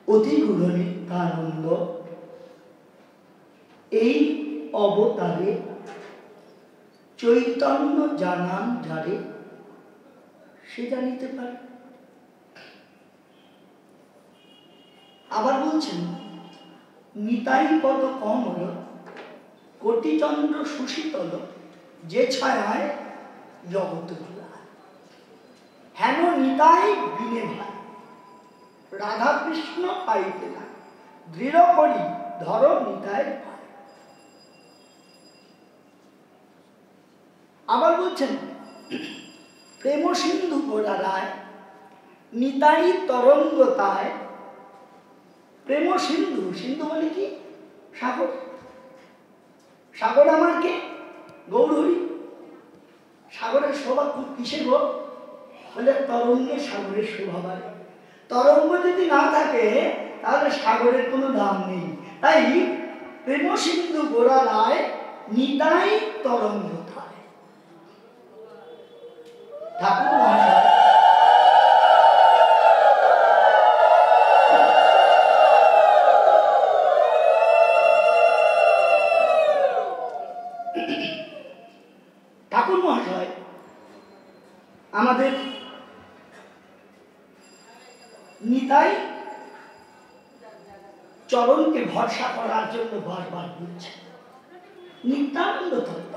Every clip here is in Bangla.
অতি গূঢ় নিত্যানন্দ এই অবতারে চৈতন্য জানান যারে সে জানিতে পারে। আবার বলছেন নিতাই পদ কমল কোটিচন্দ্র সুশীতল যে ছায়ায় জগৎ ঘোরা। হেন নিতাই বিনে ভাই রাধা কৃষ্ণ পাইতে না দৃঢ় করি ধর নিতাই ভাই। আবার বলছেন প্রেম সিন্ধু গোড়া রায় নিতাই তরঙ্গতায়। প্রেম সিন্ধু, সিন্ধু মানে কি? সাগর। সাগর আমার কে? গৌরহরি। সাগরের শোভা কিসে গো? বলে তরঙ্গে সাগরের শোভা বাড়ে। তরঙ্গ যদি না থাকে তাহলে সাগরের কোনো দাম নেই। তাই প্রেম সিন্ধু গোড়া রায় নিতাই তরঙ্গতায়। ঠাকুর মহাশয় ঠাকুর মহাশয় আমাদের নিতাই চরণকে ভরসা করার জন্য বারবার বলছেন নিত্যানন্দ তত্ত্ব।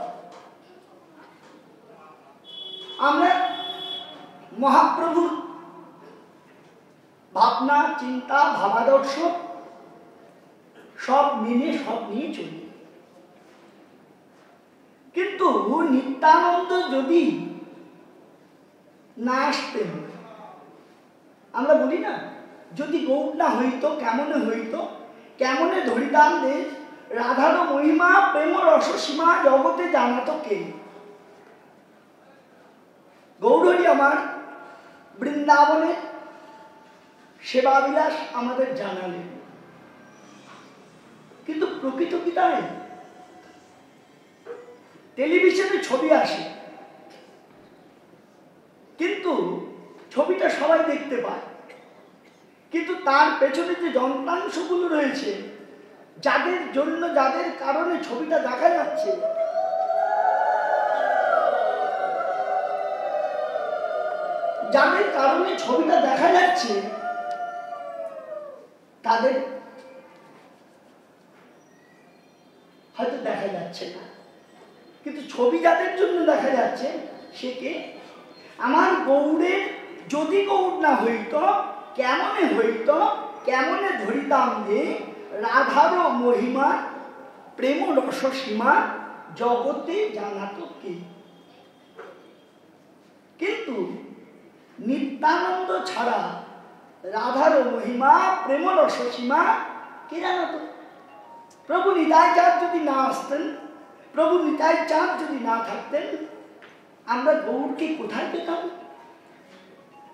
আমরা মহাপ্রভুর ভাবনা চিন্তা ভাবাদর্শ সব মেনে সব নিয়ে চলি, কিন্তু নিত্যানন্দ যদি না আসতেন, আমরা বলি না যদি গৌর না হইতো কেমনে হইতো, কেমনে ধরিতাম দেশ রাধার মহিমা প্রেম রস সীমা জগতে জানাতো কে। গৌরহরি আমার বৃন্দাবনের সেবাবিলাস আমাদের জানালেন, কিন্তু প্রকৃত কি তাই? টেলিভিশনে ছবি আসে, কিন্তু ছবিটা সবাই দেখতে পায়, কিন্তু তার পেছনে যে যন্ত্রাংশগুলো রয়েছে, যাদের জন্য যাদের কারণে ছবিটা দেখা যাচ্ছে, যাদের কারণে ছবিটা দেখা যাচ্ছে তাদের হয়তো দেখা যাচ্ছে না, কিন্তু ছবি যাদের জন্য দেখা যাচ্ছে সে কে? আমার গৌরের যদি গৌর না হইত কেমনে হইত, কেমনে ধরিতাম যে রাধার মহিমা প্রেম রস সীমা জগতে জানাতো কে। কিন্তু নিত্যানন্দ ছাড়া রাধার মহিমা প্রেম রস সীমা কে জানাতো? প্রভু নিতাই চাঁদ যদি না আসতেন, প্রভু নিতাই চাঁদ যদি না থাকতেন, আমরা গৌরকে কোথায় পেতাম?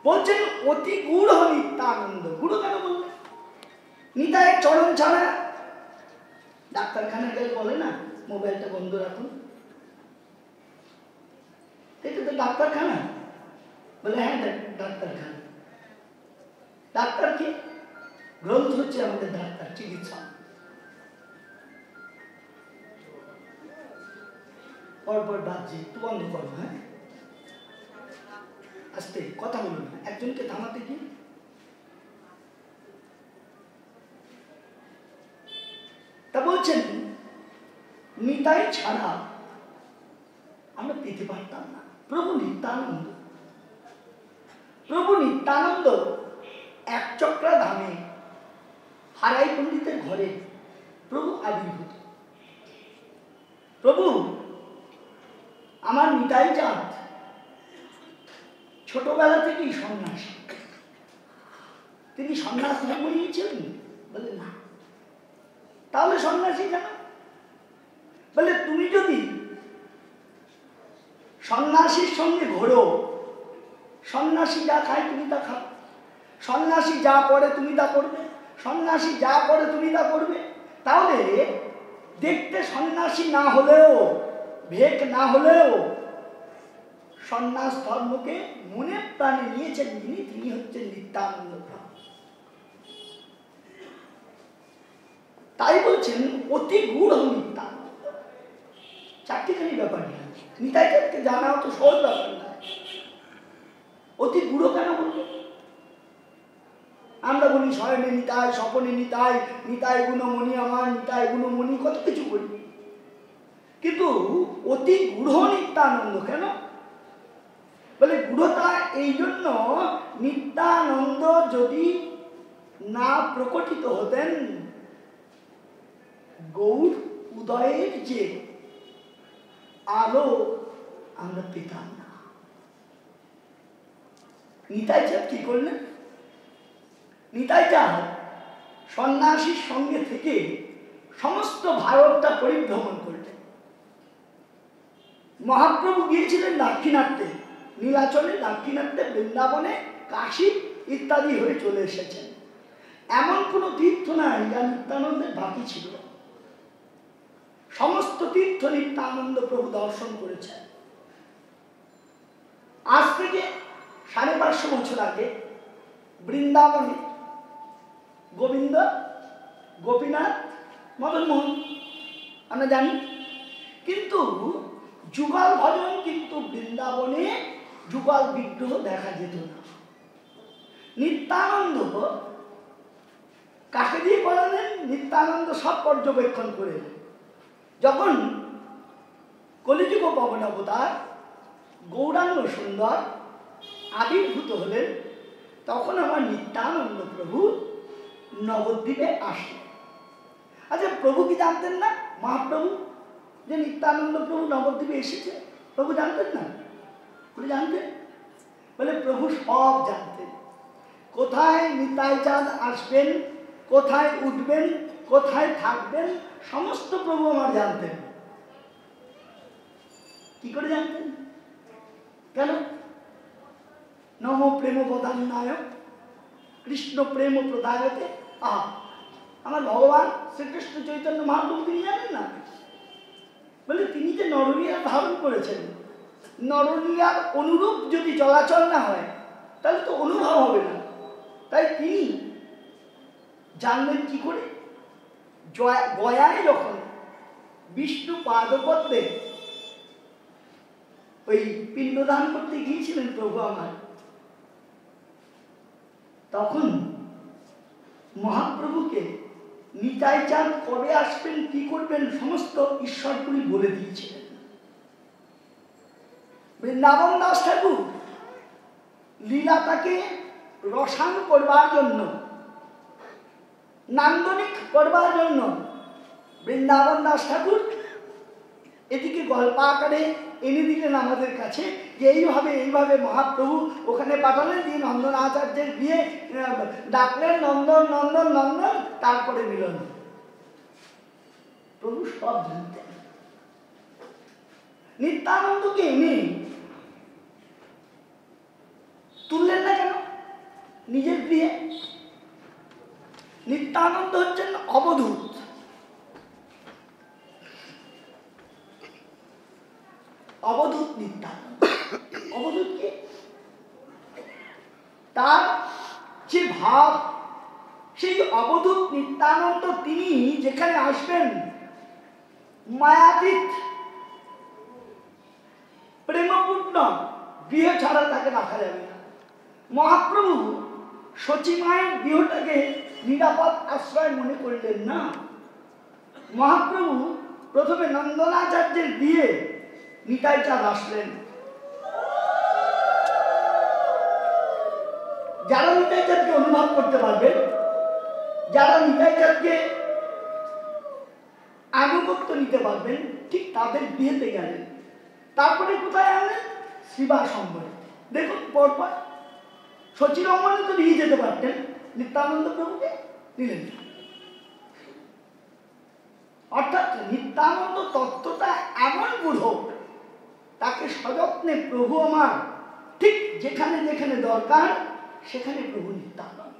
বলছেন অতি গূঢ় নিত্যানন্দ। গূঢ় কেন বললেন? নিতাইয়ের চরণ ছাড়া ডাক্তারখানা গেলে বলে না মোবাইলটা বন্ধ রাখুন, এটা তো ডাক্তারখানা। বলে হ্যাঁ ডাক্তারখানা। ডাক্তার কি? গ্রন্থ হচ্ছে আমাদের ডাক্তার, চিকিৎসা। পরপর বাজছে, একটু বন্ধ করো। হ্যাঁ আস্তে কথা বলুন, একজনকে থামাতে কি। তা বলছেন নিতাই ছাড়া আমরা পেতে পারতাম না প্রভু নিত্যানন্দ। প্রভু নিত্যানন্দ এক চক্রা ধামে হারাই পণ্ডিতের ঘরে প্রভু আবির্ভূত। প্রভু আমার নিতাই চাঁদ ছোটবেলা থেকেই সন্ন্যাসী। তিনি সন্ন্যাস ধর্ম নিয়েছিলেন? বলে না। তাহলে সন্ন্যাসী কেন? বলে তুমি যদি সন্ন্যাসীর সঙ্গে ঘোরো, সন্ন্যাসী যা খায় তুমি তা খাও, সন্ন্যাসী যা পড়ে তুমি তা পড়বে, সন্ন্যাসী যা পড়ে তুমি তা করবে, তাহলে দেখতে সন্ন্যাসী না হলেও, ভেক না হলেও সন্ন্যাস ধর্মকে মনে প্রাণে নিয়েছেন যিনি, তিনি হচ্ছেন নিত্যানন্দ। তাই বলছেন অতি গূঢ় নিত্যানন্দ। চারটিখানি ব্যাপার নেই, নিতাই চাঁদকে জানাও তো সহজ ব্যাপার না। অতি গূঢ় কেন বলবো? আমরা বলি শয়নে নিতাই, স্বপনে নিতাই, নিতাই গুণমণি আমার, নিতাই গুণমণি, কত কিছু বলি, কিন্তু অতি গূঢ় নিত্যানন্দ কেন বলে? গূঢ়তা এই জন্য, নিত্যানন্দ যদি না প্রকটিত হতেন, গৌর উদয়ের যে আলো আমরা পেতাম না। নিতাই চাঁদ কি করলেন? নিতাই চাঁদ সন্ন্যাসীর সঙ্গে থেকে সমস্ত ভারতটা পরিভ্রমণ করলেন। মহাপ্রভু গিয়েছিলেন দাক্ষিণাত্যে, নীলাচলে, দাক্ষিণাত্যে, বৃন্দাবনে, কাশী ইত্যাদি হয়ে চলে এসেছেন। এমন কোনো তীর্থ নাই যা নিত্যানন্দের বাকি ছিল। সমস্ত তীর্থ নিত্যানন্দ প্রভু দর্শন করেছেন। আজ থেকে 550 বছর আগে বৃন্দাবনে গোবিন্দ, গোপীনাথ, মদনমোহন আমরা জানি, কিন্তু যুগল ভজন কিন্তু বৃন্দাবনে যুগল বিগ্রহ দেখা যেত না। নিত্যানন্দ কাকে দিয়ে করালেন? নিত্যানন্দ সব পর্যবেক্ষণ করে যখন কলিযুগ পবন অবতার গৌরাঙ্গ সুন্দর আবির্ভূত হলেন, তখন আমার নিত্যানন্দ প্রভু নবদ্বীপে আসলেন। আচ্ছা, প্রভু কি জানতেন না, মহাপ্রভু, যে নিত্যানন্দ প্রভু নবদ্বীপে এসেছে? প্রভু জানতেন না? বলে জানতেন? বলে প্রভু সব জানতেন। কোথায় নিতাই চাঁদ আসবেন, কোথায় উঠবেন, কোথায় থাকবেন, সমস্ত প্রভু আমার জানতেন। কি করে জানতেন? কেন? নম প্রেম প্রধানায়ক কৃষ্ণ প্রেম প্রদায়তে। আমার ভগবান শ্রীকৃষ্ণ চৈতন্য মহাপ্রভু তিনি জানেন না? বলে তিনি যে নরলীলা ধারণ করেছেন, নরলীলার অনুরূপ যদি চলাচল না হয় তাহলে তো অনুভব হবে না। তাই তিনি জানলেন কি করে? গয়ায় যখন বিষ্ণু পাদপদ্মে ওই পিণ্ডদান করতে গিয়েছিলেন প্রভু আমার, তখন মহাপ্রভুকে নিতাই চাঁদ কবে আসবেন, কি করবেন, সমস্ত ঈশ্বরপুরী বলে দিয়েছিলেন। বৃন্দাবন দাস ঠাকুর লীলাটাকে রসায়ন করবার জন্য, নান্দনিক করবার জন্য বৃন্দাবন দাস ঠাকুর এদিকে গল্প আকারে এনে দিলেন আমাদের কাছে, যে এইভাবে এইভাবে মহাপ্রভু ওখানে পাঠালেন, দিয়ে নন্দন আচার্যের বিয়ে ডাকলেন, নন্দন নন্দন নন্দন, তারপরে মিলন। প্রভু সব জানতেন। নিত্যানন্দকে এনে তুললেন না কেন নিজের বিয়ে? নিত্যানন্দ হচ্ছেন অবধূত। অবধূত নিত্যানন্দ। অবধূত কি? তার যে ভাব, সেই অবধূত নিত্যানন্দ তিনি যেখানে আসবেন, মায়াতীত প্রেমপূর্ণ গৃহ ছাড়া তাকে রাখা যাবে না। মহাপ্রভু সচিমায়ের গৃহটাকে নিরাপদ আশ্রয় মনে করলেন না। মহাপ্রভু প্রথমে নন্দনাচার্যের বিয়ে নিতাই চাঁদ আসলেন। যারা নিতাই চাঁদকে অনুভব করতে পারবেন, যারা নিতাই চাঁদকে আনুগত্য নিতে পারবেন, ঠিক তাদের বিয়েতে গেলেন। তারপরে কোথায় আনলেন? শ্রীবাসম্বরে। দেখুন পরপর শচীরমণে তো নিয়ে যেতে পারতেন, নিত্যানন্দ প্রভুকে নিলেন। অর্থাৎ নিত্যানন্দ তত্ত্বটা এমন গূঢ়, তাকে সযত্নে প্রভু আমার ঠিক যেখানে যেখানে দরকার সেখানে প্রভু নিত্যানন্দ।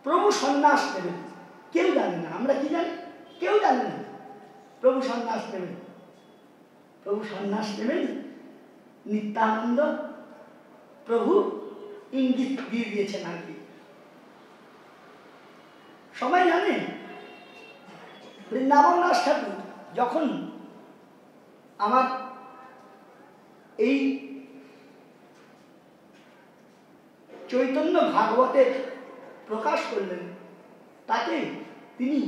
প্রভু সন্ন্যাস নেবেন, কেউ জানে না। আমরা কি জানি? কেউ জানে না প্রভু সন্ন্যাস নেবেন। প্রভু সন্ন্যাস নেবেন, নিত্যানন্দ প্রভু ইঙ্গিত দিয়ে দিয়েছেন। আর কি সবাই জানে বৃন্দাবন দাস ঠাকুর যখন আমার এই চৈতন্য ভাগবতের প্রকাশ করলেন, তাতে তিনি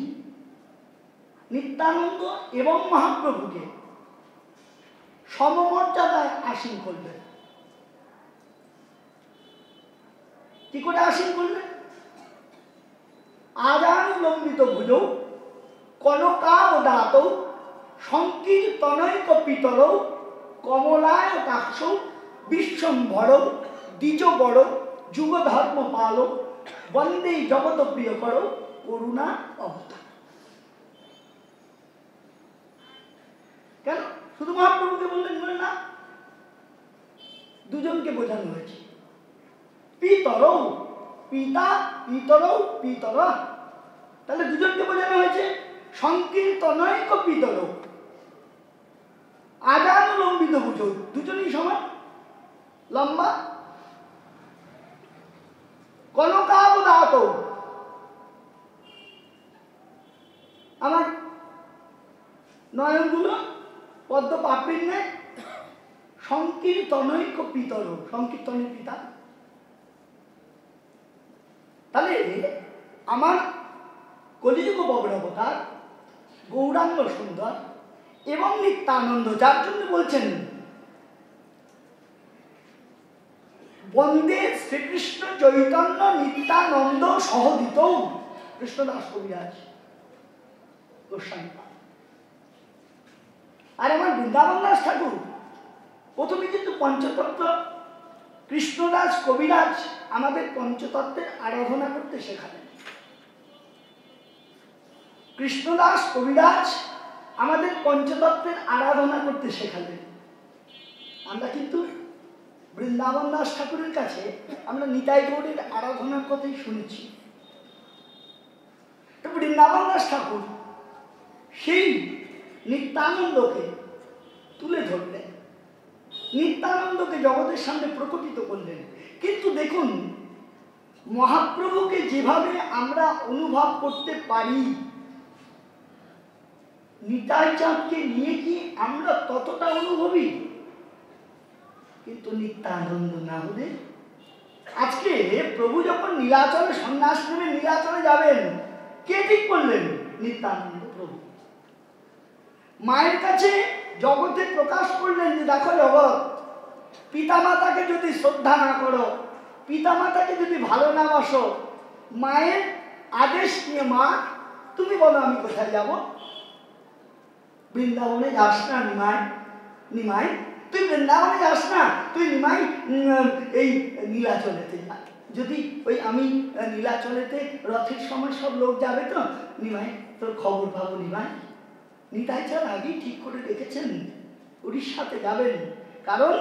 নিত্যানন্দ এবং মহাপ্রভুকে সমমর্যাদায় আসীন করলেন। কি করে আসীন করলেন? আজানুলম্বিত ভুজৌ কনকাবদাতৌ সংকীর্তনৈক পিতরৌ কমলায় কাক্ষৌ বিশ্বম্ভরৌ দ্বিজবরৌ যুগধর্ম পালৌ বন্দে জগত প্রিয় করো করুণা অবতার। কেন শুধু মহাপ্রভুকে বললেন না, দুজনকে বোঝানো হয়েছে। পিতরৌ, পিতা, পিতরৌ, পিতর, তাহলে দুজনকে বোঝানো হয়েছে। সংকীর্তনৈক পিতরৌ, আজানুলম্বিত ভুজৌ, দুজনই সমান লম্বা। কনকাবদাতৌ, আমার নয়নগুলো পদ্ম পাপড়ির নেয়। সংকীর্তনৈক পিতর, সংকীর্তনের পিতা। তাহলে আমার কলিযুগ বগ্রবতার গৌরাঙ্গ সুন্দর এবং নিত্যানন্দ, যার জন্য বলছেন বন্দে শ্রীকৃষ্ণ চৈতন্য নিত্যানন্দ সহদিত কৃষ্ণদাস কবিরাজ গোস্বামী। আর আমার বৃন্দাবন দাস ঠাকুর প্রথমে কিন্তু পঞ্চতত্ত্ব, কৃষ্ণদাস কবিরাজ আমাদের পঞ্চতত্ত্বের আরাধনা করতে শেখালেন। কৃষ্ণদাস কবিরাজ আমাদের পঞ্চতত্ত্বের আরাধনা করতে শেখালেন। আমরা কিন্তু বৃন্দাবন দাস ঠাকুরের কাছে আমরা নিতাই গৌড়ের আরাধনার কথাই শুনেছি। তো বৃন্দাবন দাস ঠাকুর সেই নিত্যানন্দকে তুলে ধরলেন, নিত্যানন্দকে জগতের সামনে প্রকটিত করলেন। কিন্তু দেখুন, মহাপ্রভুকে যেভাবে আমরা অনুভব করতে পারি, নিতাই চাঁদকে নিয়ে কি আমরা ততটা অনুভবী? কিন্তু নিত্যানন্দ না হলে, আজকে প্রভু যখন নীলাচলে সন্ন্যাস নেমে নীলাচলে যাবেন, কে ঠিক করলেন? নিত্যানন্দ প্রভু। মায়ের কাছে জগতে প্রকাশ করলেন যে দেখো জগৎ, পিতামাতাকে যদি শ্রদ্ধা না করো, পিতামাতাকে যদি ভালো না বাসো, মায়ের আদেশ নিয়ে মা তুমি বলো আমি কোথায় যাব? বৃন্দাবনে যাস না নিমাই, নিমাই তুই বৃন্দাবনে যাস না, তুই নিমাই এই নীলাচলেতে যা। যদি ওই আমি নীলাচলেতে রথের সময় সব লোক যাবে তো নিমাই, তোর খবর পাবো নিমাই। নিতাই চাঁদ আগেই ঠিক করে রেখেছেন উড়িষ্যাতে যাবেন, কারণ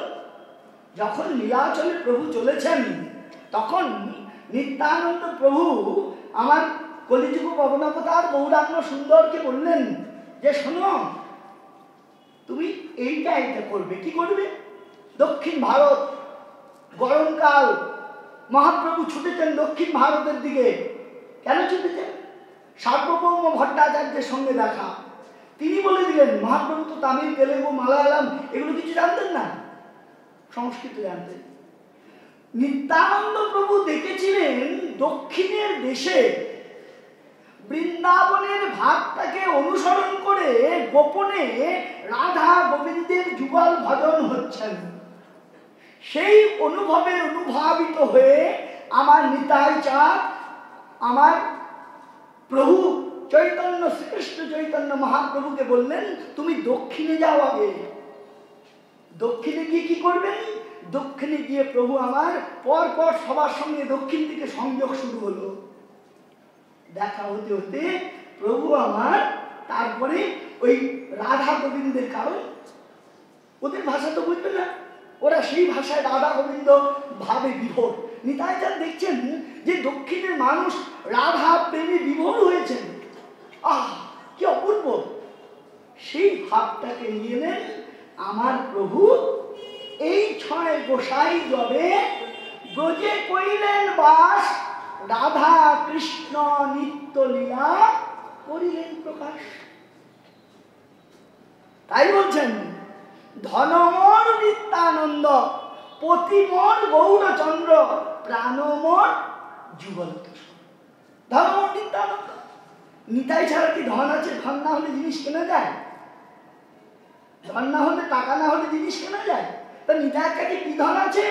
যখন নীলাচলে প্রভু চলেছেন তখন নিত্যানন্দ প্রভু আমার কলিযুগ ভগ্নবতার গৌরাঙ্গ সুন্দরকে বললেন যে শোনো, তুমি এইটা করবে। কি করবে? দক্ষিণ ভারত, গরমকাল, মহাপ্রভু ছুটেছেন দক্ষিণ ভারতের দিকে। কেন ছুটেছেন? সার্বভৌম ভট্টাচার্যের সঙ্গে দেখা। তিনি বলে দিলেন, মহাপ্রভু তো তামিল, তেলেগু, মালায়ালাম এগুলো কিছু জানতেন না, সংস্কৃত জানতেন। নিত্যানন্দ প্রভু দেখেছিলেন দক্ষিণের দেশে বৃন্দাবনের ভাবটাকে অনুসরণ করে গোপনে রাধা গোবিন্দের যুগল ভজন হচ্ছেন। সেই অনুভবে অনুভাবিত হয়ে আমার নিতাই চাঁদ আমার প্রভু চৈতন্য শ্রীকৃষ্ণ চৈতন্য মহাপ্রভুকে বললেন তুমি দক্ষিণে যাও আগে। দক্ষিণে গিয়ে কি করবেন? দক্ষিণে গিয়ে প্রভু আমার পর পর সবার সঙ্গে দক্ষিণ থেকে সংযোগ শুরু হলো। দেখা হতে হতে প্রভু আমার তারপরে ওই রাধা গোবিন্দের, কারণ ওদের ভাষা তো বুঝবে না, ওরা সেই ভাষায় রাধা গোবিন্দ ভাবে বিভোর। নিতাই চাঁদ দেখছেন যে দক্ষিণের মানুষ রাধা প্রেমে বিভোর হয়েছেন। আহ কি অপূর্ব! সেই ভাবটাকে নিয়ে নেন আমার প্রভু এই ছয় গোসাই জবে ব্রজে কইলেন বাস রাধা কৃষ্ণ নিত্য লীলা করিলেন প্রকাশ। তাই বলছেন ধনমোর নিত্যানন্দ, পতিমোর গৌরচন্দ্র, প্রাণমোর যুগল। ধনমোর নিত্যানন্দ, নিতাই ছাড়া কি ধন আছে? ধন না হলে জিনিস কেনা যায়? ধন না হলে, টাকা না হলে জিনিস কেনা যায়? তা নিতাইয়ের কাছে কি ধন আছে?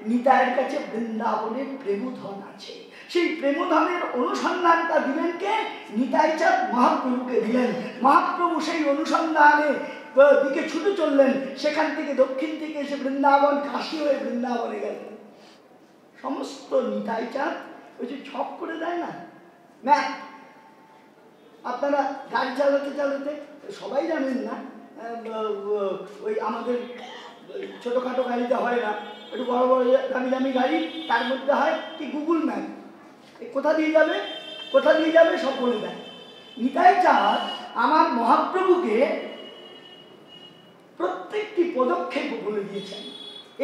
নিতাইয়ের কাছে বৃন্দাবনের প্রেম ধন আছে। সেই প্রেম ধনের অনুসন্ধানটা দিলেন কে? নিতাই চাঁদ মহাপ্রভুকে দিলেন। মহাপ্রভু সেই অনুসন্ধানে দিকে ছুটে চললেন। সেখান থেকে দক্ষিণ থেকে এসে বৃন্দাবন, কাশী হয়ে বৃন্দাবনে গেলেন। সমস্ত নিতাই চাঁদ ওই যে ছক করে দেয় না ম্যাপ, আপনারা গাড়ি চালাতে চালাতে সবাই জানেন না, ওই আমাদের ছোটোখাটো গাড়িতে হয় না, একটু বড় বড় দামি দামি গাড়ি, তার মধ্যে হয় কি গুগল ম্যাপ, কোথা দিয়ে যাবে কোথা দিয়ে যাবে সব বলে দেয়। নিতাই চাঁদ আমার মহাপ্রভুকে প্রত্যেকটি পদক্ষেপ বলে দিয়েছেন,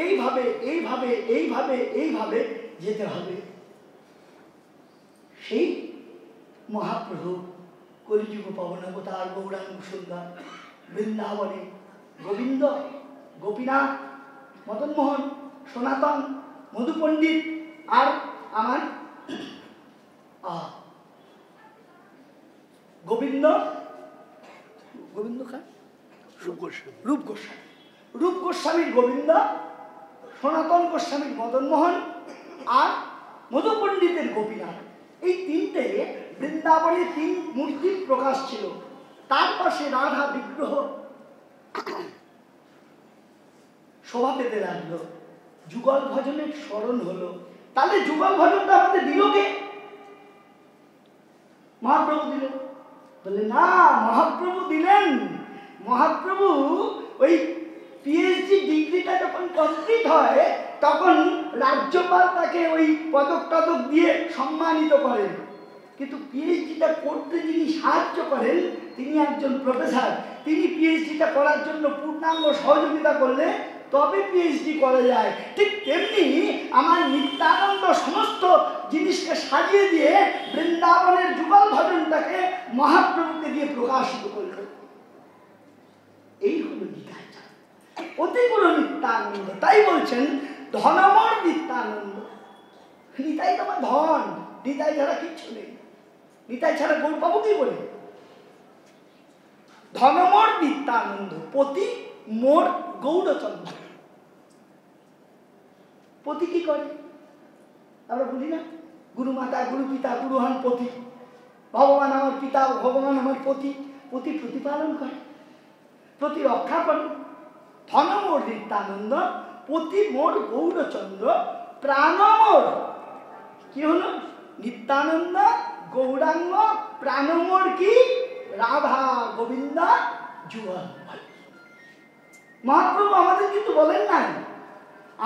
এইভাবে এইভাবে এইভাবে এইভাবে যেতে হবে। সেই মহাপ্রভু কলিযুগ পাবনাবতার গৌরাঙ্গ সুন্দর বৃন্দাবনে গোবিন্দ, গোপীনাথ, মদনমোহন, সনাতন, মধু পণ্ডিত আর আমার গোবিন্দ, গোবিন্দ খান, রূপ গোস্বামী, রূপ গোস্বামীর গোবিন্দ, সনাতন গোস্বামীর মদনমোহন আর মধু পণ্ডিতের গোপীনাথ, এই তিনটে বৃন্দাবনে তিন মূর্তির প্রকাশ ছিল। তার পাশে রাধা বিগ্রহ শোভা পেতে লাগলো। যুগল ভজনের স্মরণ হলো। তাহলে যুগল ভজনটা আমাদের দিল কে? মহাপ্রভু দিল? বলে না, মহাপ্রভু দিলেন। মহাপ্রভু ওই পিএইচডি ডিগ্রিটা যখন কমপ্লিট হয় তখন রাজ্যপাল তাকে ওই পদক টদক দিয়ে সম্মানিত করেন। কিন্তু পিএইচডিটা করতে যিনি সাহায্য করেন তিনি একজন প্রফেসর। তিনি পিএইচডিটা করার জন্য পূর্ণাঙ্গ সহযোগিতা করলে তবে পিএইচডি করা যায়। ঠিক তেমনি আমার নিত্যানন্দ সমস্ত জিনিসকে সাজিয়ে দিয়ে বৃন্দাবনের যুগল ভজনটাকে মহাপ্রভুকে দিয়ে প্রকাশিত করল। এই হলো নিতাই চাঁদ, অতি বড় নিত্যানন্দ। তাই বলছেন ধনমর নিত্যানন্দ। নিতাই তোমার ধন, নিতাই ছাড়া কিচ্ছু নেই। নিতাই ছাড়া গৌর পাবো কি করে? ধনমর নিত্যানন্দ, পতি মোর গৌরচন্দ্র। পতি কি করে আমরা বলি না? গুরু মাতা, গুরু পিতা, গুরু হন পতি। ভগবান আমার পিতা, ভগবান আমার পতি। পতি প্রতিপালন করে, প্রতি রক্ষা করে। ধনমোর নিত্যানন্দ, পতি মোর গৌরচন্দ্র, প্রাণমোর কি হলো? নিত্যানন্দ, গৌরাঙ্গ, প্রাণমোর কি? রাধা গোবিন্দ যুগল। মহাপ্রভু আমাদের কিন্তু বলেন নাই,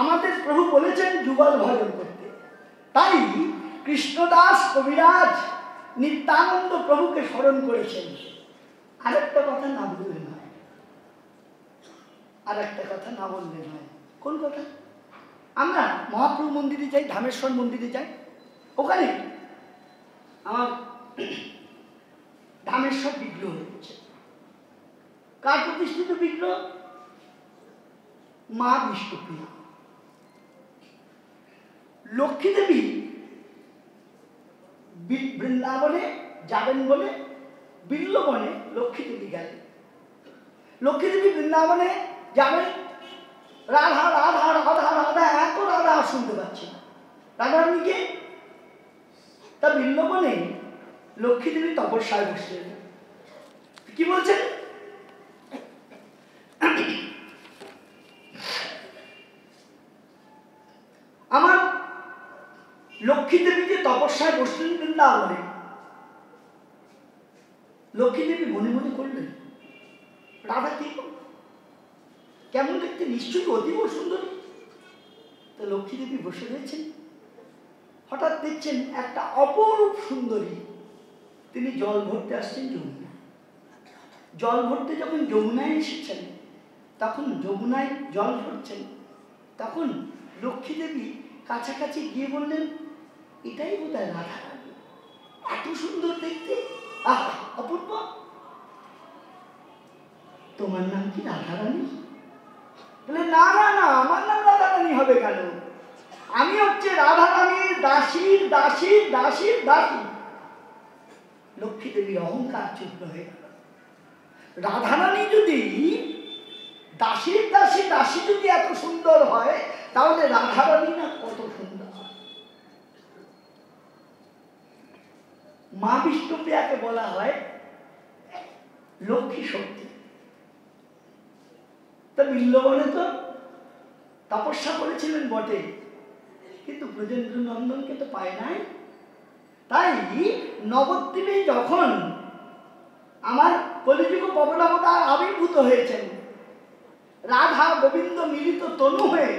আমাদের প্রভু বলেছেন যুগল ভজন করতে। তাই কৃষ্ণদাস কবিরাজ নিত্যানন্দ প্রভুকে স্মরণ করেছেন। আরেকটা কথা না বললে নয়, আরেকটা কথা না বললে নয়। কোন কথা? আমরা মহাপ্রভু মন্দিরে যাই, ধামেশ্বর মন্দিরে যাই, ওখানে আমার ধামেশ্বর বিগ্রহ হচ্ছে। কার প্রতিষ্ঠিত বিগ্রহ? মা বিষ্ণুপ্রিয়া। লক্ষ্মী দেবী বৃন্দাবনে যাবেন বলে বিল্লবনে লক্ষ্মী দেবী গেলেন। লক্ষ্মী দেবী বৃন্দাবনে যাবেন, রাধা রাধা রাধা রাধা, এত রাধা শুনতে পাচ্ছি না। রাধারানীকে তা বিল্লবনে লক্ষ্মী দেবী তপস্যায় বসলেন। কি বলছেন? আমার লক্ষ্মী দেবী যে তপস্যায় বসলেন বৃন্দাবনে, লক্ষ্মী দেবী মনে মনে করলেন রাধা কি কেমন দেখতে, নিশ্চয়ই অতীব সুন্দরী। তো লক্ষ্মী দেবী বসে রয়েছেন, হঠাৎ দেখছেন একটা অপরূপ সুন্দরী, তিনি জল ভরতে আসছেন যমুনা। জল ভরতে যখন যমুনায় এসেছেন, তখন যমুনায় জল ভরছেন, তখন লক্ষ্মী দেবী কাছাকাছি গিয়ে বললেন, এটাই বোধহয় রাধারানী, এত সুন্দর দেখতে, আহা অপূর্ব। তোমার নাম কি রাধারানী? বলে না না না, আমার নাম রাধারানী হবে কেন? আমি হচ্ছে রাধারানীর দাসীর দাসীর দাসীর দাসী। লক্ষ্মী দেবীর অহংকার চূর্ণ হয়ে গেল। রাধারানী যদি দাসীর দাসী দাসী যদি এত সুন্দর হয়, তাহলে রাধারানী না কত সুন্দর হয়। মা বিষ্ণুপ্রিয়াকে বলা হয় লক্ষ্মী শক্তি। তা বিল্লবনে তো তপস্যা করেছিলেন বটে, কিন্তু ব্রজেন্দ্র নন্দনকে তো পায় নাই। তাই নবদ্বীপে যখন আমার কলিযুগ পবনাবতার আবির্ভূত হয়েছেন, রাধা গোবিন্দ মিলিত তনু হয়ে,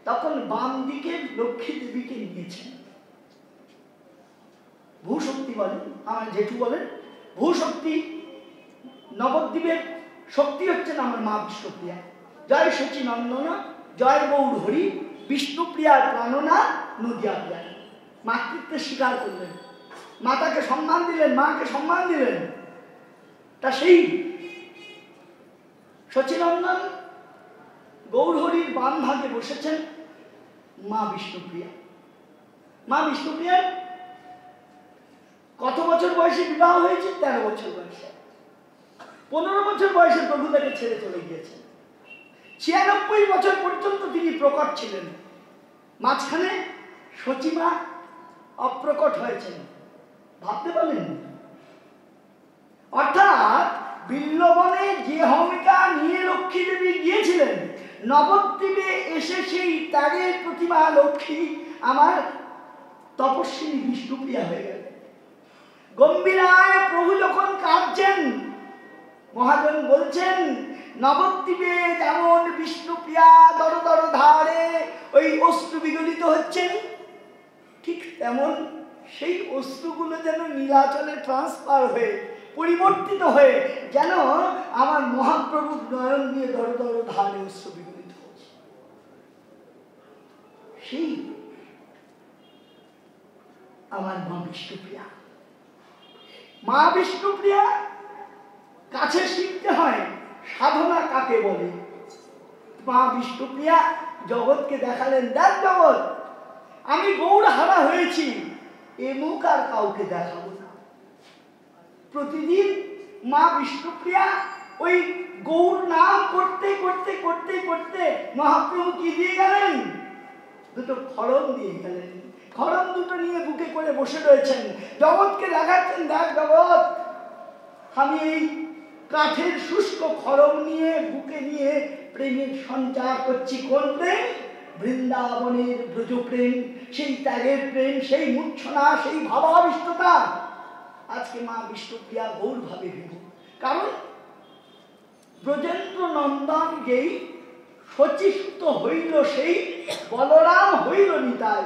তখন বাম দিকে লক্ষ্মী দেবীকে নিয়েছেন। ভূশক্তি বলেন, আমার জেঠু বলেন ভূশক্তি। নবদ্বীপের শক্তি হচ্ছেন আমার মা বিষ্ণুপ্রিয়া। জয় শচী নন্দনা, জয় গৌর হরি, বিষ্ণুপ্রিয়ার প্রাণনা নদিয়া প্রিয়া। মাতৃত্বে স্বীকার করলেন, মাতাকে সম্মান দিলেন, মাকে সম্মান দিলেন। তা সেই শচীনন্দন গৌরহরির বাম ভাগে বসেছেন মা বিষ্ণুপ্রিয়া। মা বিষ্ণুপ্রিয়ার কত বছর বয়সে বিবাহ হয়েছে? 13 বছর বয়সে। 15 বছর বয়সে প্রভু তাকে ছেড়ে চলে গিয়েছেন। 96 বছর পর্যন্ত তিনি প্রকট ছিলেন। মাঝখানে শচীমা অপ্রকট হয়েছেন। ভাবতে পারেন? অর্থাৎ বিল্লবনে যে ভূমিকা নিয়ে লক্ষ্মী দেবী গিয়েছিলেন, নবদ্বীপে এসে সেই ত্যাগের প্রতিমা লক্ষ্মী আমার তপস্বিনী বিষ্ণুপ্রিয়া হয়ে গেল। গম্ভীরায় প্রভু যখন কাঁদছেন, মহাজন বলছেন নবদ্বীপে যেমন বিষ্ণুপ্রিয়া দর দর ধারে ওই অশ্রু বিগলিত হচ্ছেন, ঠিক তেমন সেই অশ্রুগুলো যেন নীলাচলে ট্রান্সফার হয়ে পরিবর্তিত হয়ে যেন আমার মহাপ্রভুর নয়ন দিয়ে দর দর ধারে অশ্রু বিগলিত হচ্ছে। সেই আমার মা বিষ্ণুপ্রিয়া। মা বিষ্ণুপ্রিয়া কাছে শিখতে হয় সাধনা কাকে বলে। মা বিষ্ণুপ্রিয়া জগৎকে দেখালেন, দেখ জগৎ, আমি গৌর হারা হয়েছি, এ মুখ আর কাউকে দেখাবো না। প্রতিদিন মা বিষ্ণুপ্রিয়া ওই গৌর নাম করতে করতে করতে করতে মহাপ্রভু কি দিয়ে গেলেন? দুটো খড়ম দিয়ে গেলেন। খড়ম দুটো নিয়ে বুকে করে বসে রয়েছেন, জগৎকে দেখাচ্ছেন, দেখ জগৎ, আমি এই কাঠের শুষ্ক খড়ম নিয়ে বুকে নিয়ে প্রেমের সঞ্চার করছি। কোন প্রেম? বৃন্দাবনের ব্রজ প্রেম, সেই ত্যাগের প্রেম, সেই মূর্ছনা, সেই ভাবাবিষ্টতা। আজকে মা বিষ্ণুপ্রিয়া গৌর ভাবে বিভোর। কারণ ব্রজেন্দ্র নন্দন যেই শচীসুত হইল, সেই বলরাম হইল নিতাই।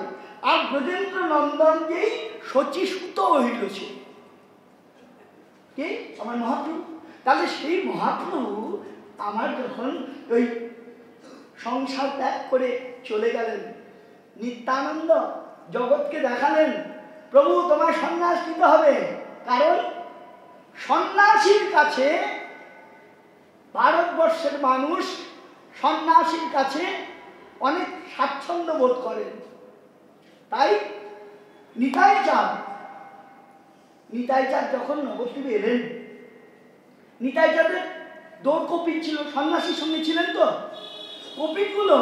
আর ব্রজেন্দ্র নন্দন যেই শচীসুত হইল, সে কে? আমার মহাপ্রভু। তাহলে সেই মহাপ্রভু আমার যখন ওই সংসার ত্যাগ করে চলে গেলেন, নিত্যানন্দ জগৎকে দেখালেন, প্রভু তোমার সন্ন্যাস নিতে হবে। কারণ সন্ন্যাসীর কাছে, ভারতবর্ষের মানুষ সন্ন্যাসীর কাছে অনেক স্বাচ্ছন্দ্য বোধ করেন। তাই নিতাই চাঁদ যখন নবদ্বীপে এলেন, নিতাই চাঁদের দৌড় কপিট ছিল, সন্ন্যাসীর সঙ্গে ছিলেন। তো কপিটগুলো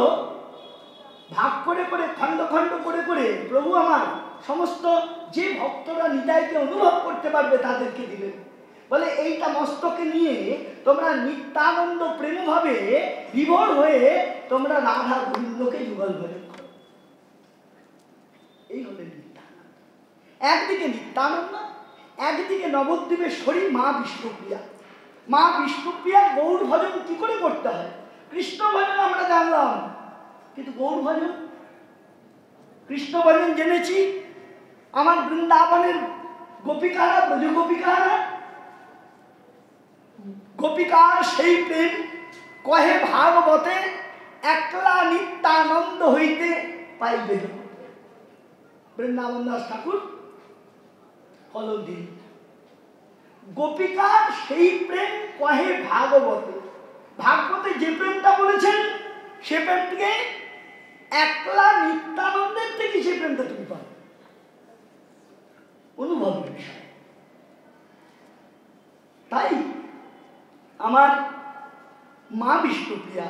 ভাগ করে করে, খণ্ড খণ্ড করে করে প্রভু আমার সমস্ত যে ভক্তরা নিতাইকে অনুভব করতে পারবে তাদেরকে দিলেন। বলে এইটা মস্তকে নিয়ে তোমরা নিত্যানন্দ প্রেমভাবে বিভোর হয়ে তোমরা রাধা গোবিন্দকে যুগল ভজন করো। এই হলেন নিত্যানন্দ। একদিকে নিত্যানন্দ, একদিকে নবদ্বীপেশ্বরী মা বিষ্ণুপ্রিয়া। মা বিষ্ণুপ্রিয়া গৌর ভজন কি করে করতে হয়? কৃষ্ণ ভজন আমরা জানলাম, কিন্তু গৌর ভজন, কৃষ্ণ ভজন জেনেছি আমার বৃন্দাবনের গোপিকারা, ব্রজ গোপিকারা। গোপিকার সেই প্রেম কহে ভাগবতে, একলা নিত্যানন্দ হইতে পাইবে। বৃন্দাবন দাস ঠাকুর কলম দিন। গোপিকার সেই প্রেম কহে ভাগবতে। ভাগবতে যে প্রেমটা বলেছেন সে প্রেমটিকে একলা নিত্যানন্দের থেকে সে প্রেমটা তুমি পাবে, অনুভবের বিষয়। তাই আমার মা বিষ্ণুপ্রিয়া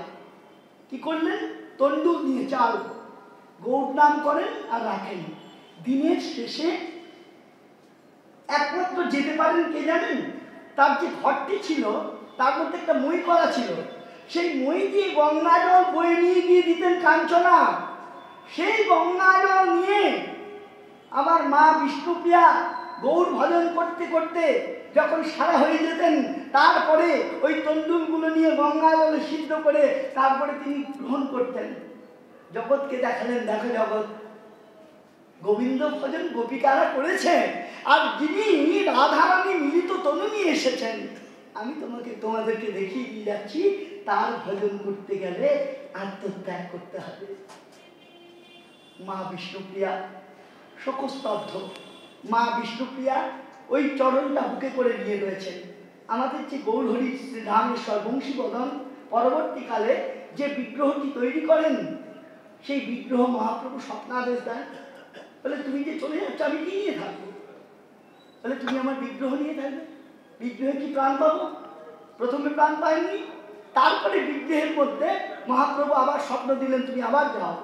কি করলেন, তন্ডুল দিয়ে চাল গৌর নাম করেন আর রাখেন। দিনের শেষে একমাত্র যেতে পারেন কে জানেন, তার যে ঘরটি ছিল তার মধ্যে একটা মই করা ছিল, সেই মই দিয়ে গঙ্গা জল বয়ে নিয়ে গিয়ে দিতেন কাঞ্চনা। সেই গঙ্গা জল নিয়ে আমার মা বিষ্ণুপ্রিয়া গৌর ভজন করতে করতে যখন সারা হয়ে যেতেন, তারপরে ওই তন্ডুলগুলো নিয়ে গঙ্গা জলে সিদ্ধ করে তারপরে তিনি গ্রহণ করতেন। জগৎকে দেখালেন, দেখো জগৎ, গোবিন্দ ভজন গোপিকারা করেছে, আর যিনি রাধারানী মিলিত তনু নিয়ে এসেছেন, আমি তোমাদেরকে দেখিয়ে দিয়ে যাচ্ছি, তার ভজন করতে গেলে আত্মত্যাগ করতে হবে। মা বিষ্ণুপ্রিয়া শোকস্তব্ধ। মা বিষ্ণুপ্রিয়া ওই চরণটা বুকে করে নিয়ে রয়েছেন। আমাদের যে গৌরহরি শ্রীরামেশ্বর বংশীবদন পরবর্তীকালে যে বিগ্রহটি তৈরি করেন, সেই বিগ্রহ মহাপ্রভু স্বপ্নাদেশ দেন, বলে তুমি যে চলে যাচ্ছ আমি কি নিয়ে থাকবো, বলে তুমি আমার বিগ্রহ নিয়ে থাকবে। বিগ্রহে কি প্রাণ পাবো? প্রথমে প্রাণ পায়নি, তারপরে বিগ্রহের মধ্যে মহাপ্রভু আবার স্বপ্ন দিলেন, তুমি আবার যাও।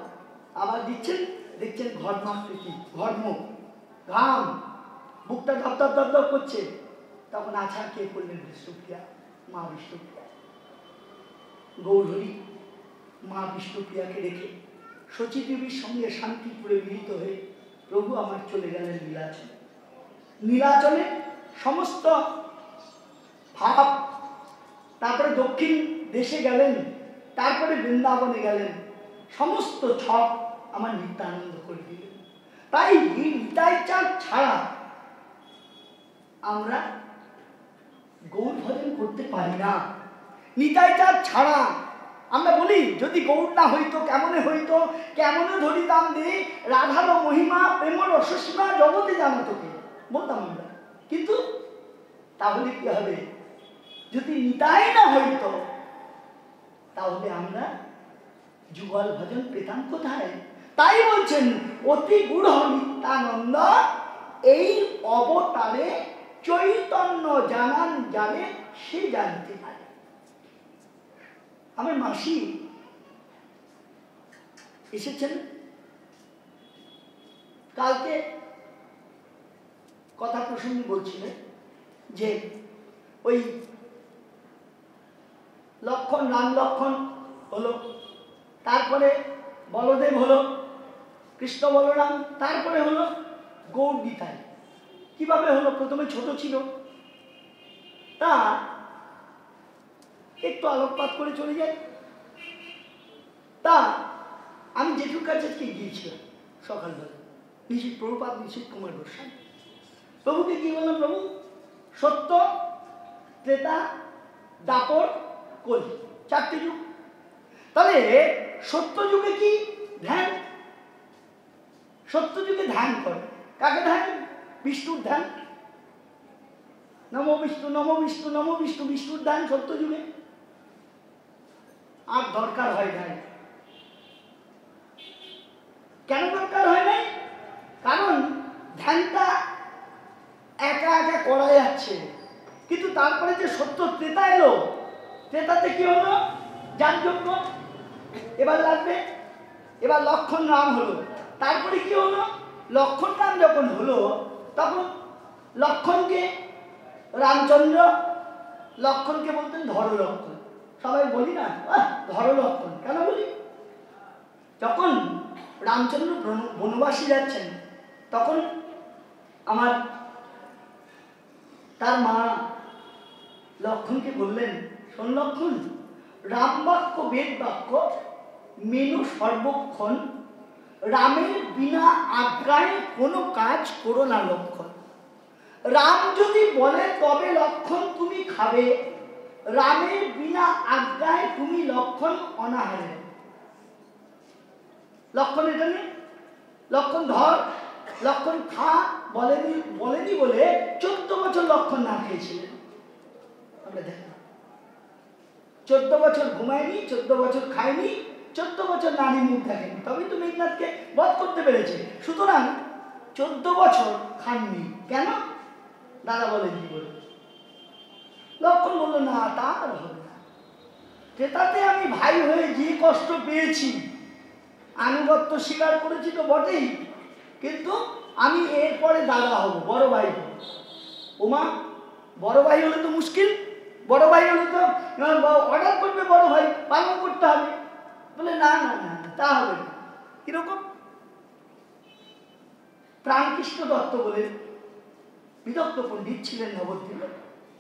আবার দিচ্ছেন, দেখছেন ঘর্মাকৃতি, ঘর্ম, ঘাম, বুকটা ধপধপ ধপধপ করছে। তখন আছাড় কে করলেন? বিষ্ণুপ্রিয়া, মা বিষ্ণুপ্রিয়া। গৌরহরি মা বিষ্ণুপ্রিয়াকে রেখে শচীদেবীর সঙ্গে শান্তিপুরে মিলিত হয়ে প্রভু আমার চলে গেলেন নীলাচলে। নীলাচলে সমস্ত ভাব, তারপরে দক্ষিণ দেশে গেলেন, তারপরে বৃন্দাবনে গেলেন, সমস্ত ছক আমার নিত্যানন্দ করে দিলেন। তাই নিতাই চাঁদ ছাড়া আমরা গৌর ভজন করতে পারি না। নিতাই চাঁদ ছাড়া আমরা বলি যদি গৌর না হইতো কেমনে হইতো, কেমনে ধরিতাম দে রাধার মহিমা প্রেম রসসীমা জগতে জানো তোকে, বলতাম আমরা। কিন্তু তাহলে কি হবে, যদি নিতাই না হইতো তাহলে আমরা যুগল ভজন পেতাম কোথায়? তাই বলছেন অতি গূঢ় নিত্যানন্দ এই অবতারে চৈতন্য জানান জানে সে জানতে পারে। আমার মাসি এসেছেন কালকে, কথা প্রসঙ্গে বলছিলেন যে ওই লক্ষণ, রাম লক্ষণ হলো, তারপরে বলদেব হলো, কৃষ্ণ বলরাম, তারপরে হলো গৌর নিতাই। কিভাবে হলো? প্রথমে ছোট ছিল, তা একটু আলোকপাত করে চলে যায়। তা আমি জেঠুর কাছে গিয়েছিলাম সকালবেলা, নিশ্চিত প্রভুপাদ নিশ্চিত কুমার গোস্বামী। প্রভুকে কি বললাম, প্রভু সত্য, ত্রেতা, দাপর, কলি, চারটে যুগ। তাহলে সত্য যুগে কি ধ্যান? সত্য যুগে ধ্যান করে কাকে? ধ্যান বিষ্ণুর ধ্যান, নমো বিষ্ণু নমো বিষ্ণু নমো বিষ্ণু, বিষ্ণুর ধ্যান সত্য যুগে। আর দরকার হয় নাই। কেন দরকার হয় নাই? কারণ ধ্যানটা একা একা করা যাচ্ছে, কিন্তু তারপরে যে সত্য ত্রেতা এলো, ত্রেতাতে কি হলো? যাগযজ্ঞ এবার লাগবে, এবার লক্ষণ রাম হলো। তারপরে কি হলো? লক্ষণ রাম যখন হলো তখন লক্ষণকে রামচন্দ্র, লক্ষণকে বলতেন ধর লক্ষণ। সবাই বলি না ধর লক্ষণ, কেন বলি? যখন রামচন্দ্র বনবাসী যাচ্ছেন তখন আমার তার মা লক্ষণকে বললেন, শোন লক্ষণ, রাম বাক্য বেদ বাক্য মেনু সর্বক্ষণ, রামের বিনা আজ্ঞায় কোনো কাজ করো না লক্ষণ। রাম যদি বলে তবে লক্ষণ তুমি খাবে, রামের বিনা আজ্ঞায় তুমি লক্ষণ অনাহারে। লক্ষণ এটা নেই, লক্ষণ ধর লক্ষণ খা বলেনি বলেনি বলে 14 বছর লক্ষণ না খেয়েছিলেন। আমরা দেখি 14 বছর ঘুমায়নি, 14 বছর খায়নি, 14 বছর নারী মুখ দেখেনি, তবেই তো মেঘনাথকে বধ করতে পেরেছে। সুতরাং 14 বছর খাননি কেন? দাদা বলেননি বলে। লক্ষণ বলল না, তা আর হবে না। ক্রেতাতে আমি ভাই হয়ে যে কষ্ট পেয়েছি, আনুগত্য স্বীকার করেছি তো বটেই, কিন্তু আমি এরপরে দাদা হব, বড় ভাই হব। ওমা, বড় ভাই হলে তো মুশকিল, বড় ভাই হলে তো অর্ডার করবে বড় ভাই, পালন করতে হবে। বলে না না না, তা হবে না। কিরকম? প্রাণকৃষ্ণ দত্ত বলে বিদগ্ধ পণ্ডিত ছিলেন নবদ্বীপে।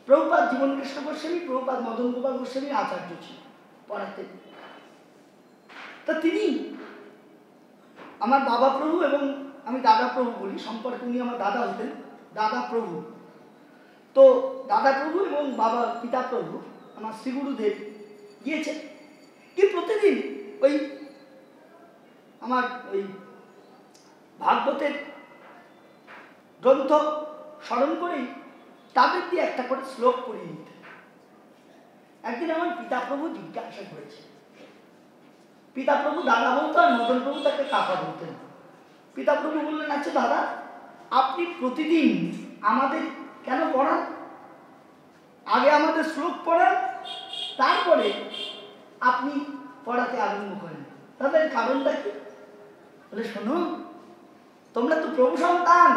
প্রভুপাদ জীবন কৃষ্ণ গোস্বামী, প্রভুপাদ মদন গোপাল গোস্বামীর আচার্য ছিলেন, পড়াতেন। তা তিনি আমার বাবা প্রভু এবং আমি দাদা প্রভু বলি, সম্পর্কে উনি আমার দাদা হতেন, দাদা প্রভু। তো দাদা প্রভু এবং বাবা পিতা প্রভু আমার শ্রীগুরুদেব গিয়েছেন কি প্রতিদিন ওই আমার ওই ভাগবতের গ্রন্থ স্মরণ করেই তাদের দিয়ে একটা করে শ্লোক পড়িয়ে নিতে। একদিন আমার পিতা প্রভু জিজ্ঞাসা করেছে, পিতা প্রভু দাদা বলতো আর মদন প্রভু তাকে কাকা বলতেন। পিতা প্রভু বললেন, আচ্ছা দাদা, আপনি প্রতিদিন আমাদের কেন পড়ান? আগে আমাদের শ্লোক পড়ান, তারপরে আপনি পড়াতে আরম্ভ করেন, তাদের কারণটা কি? বলে, শোনো, তোমরা তো প্রভু সন্তান,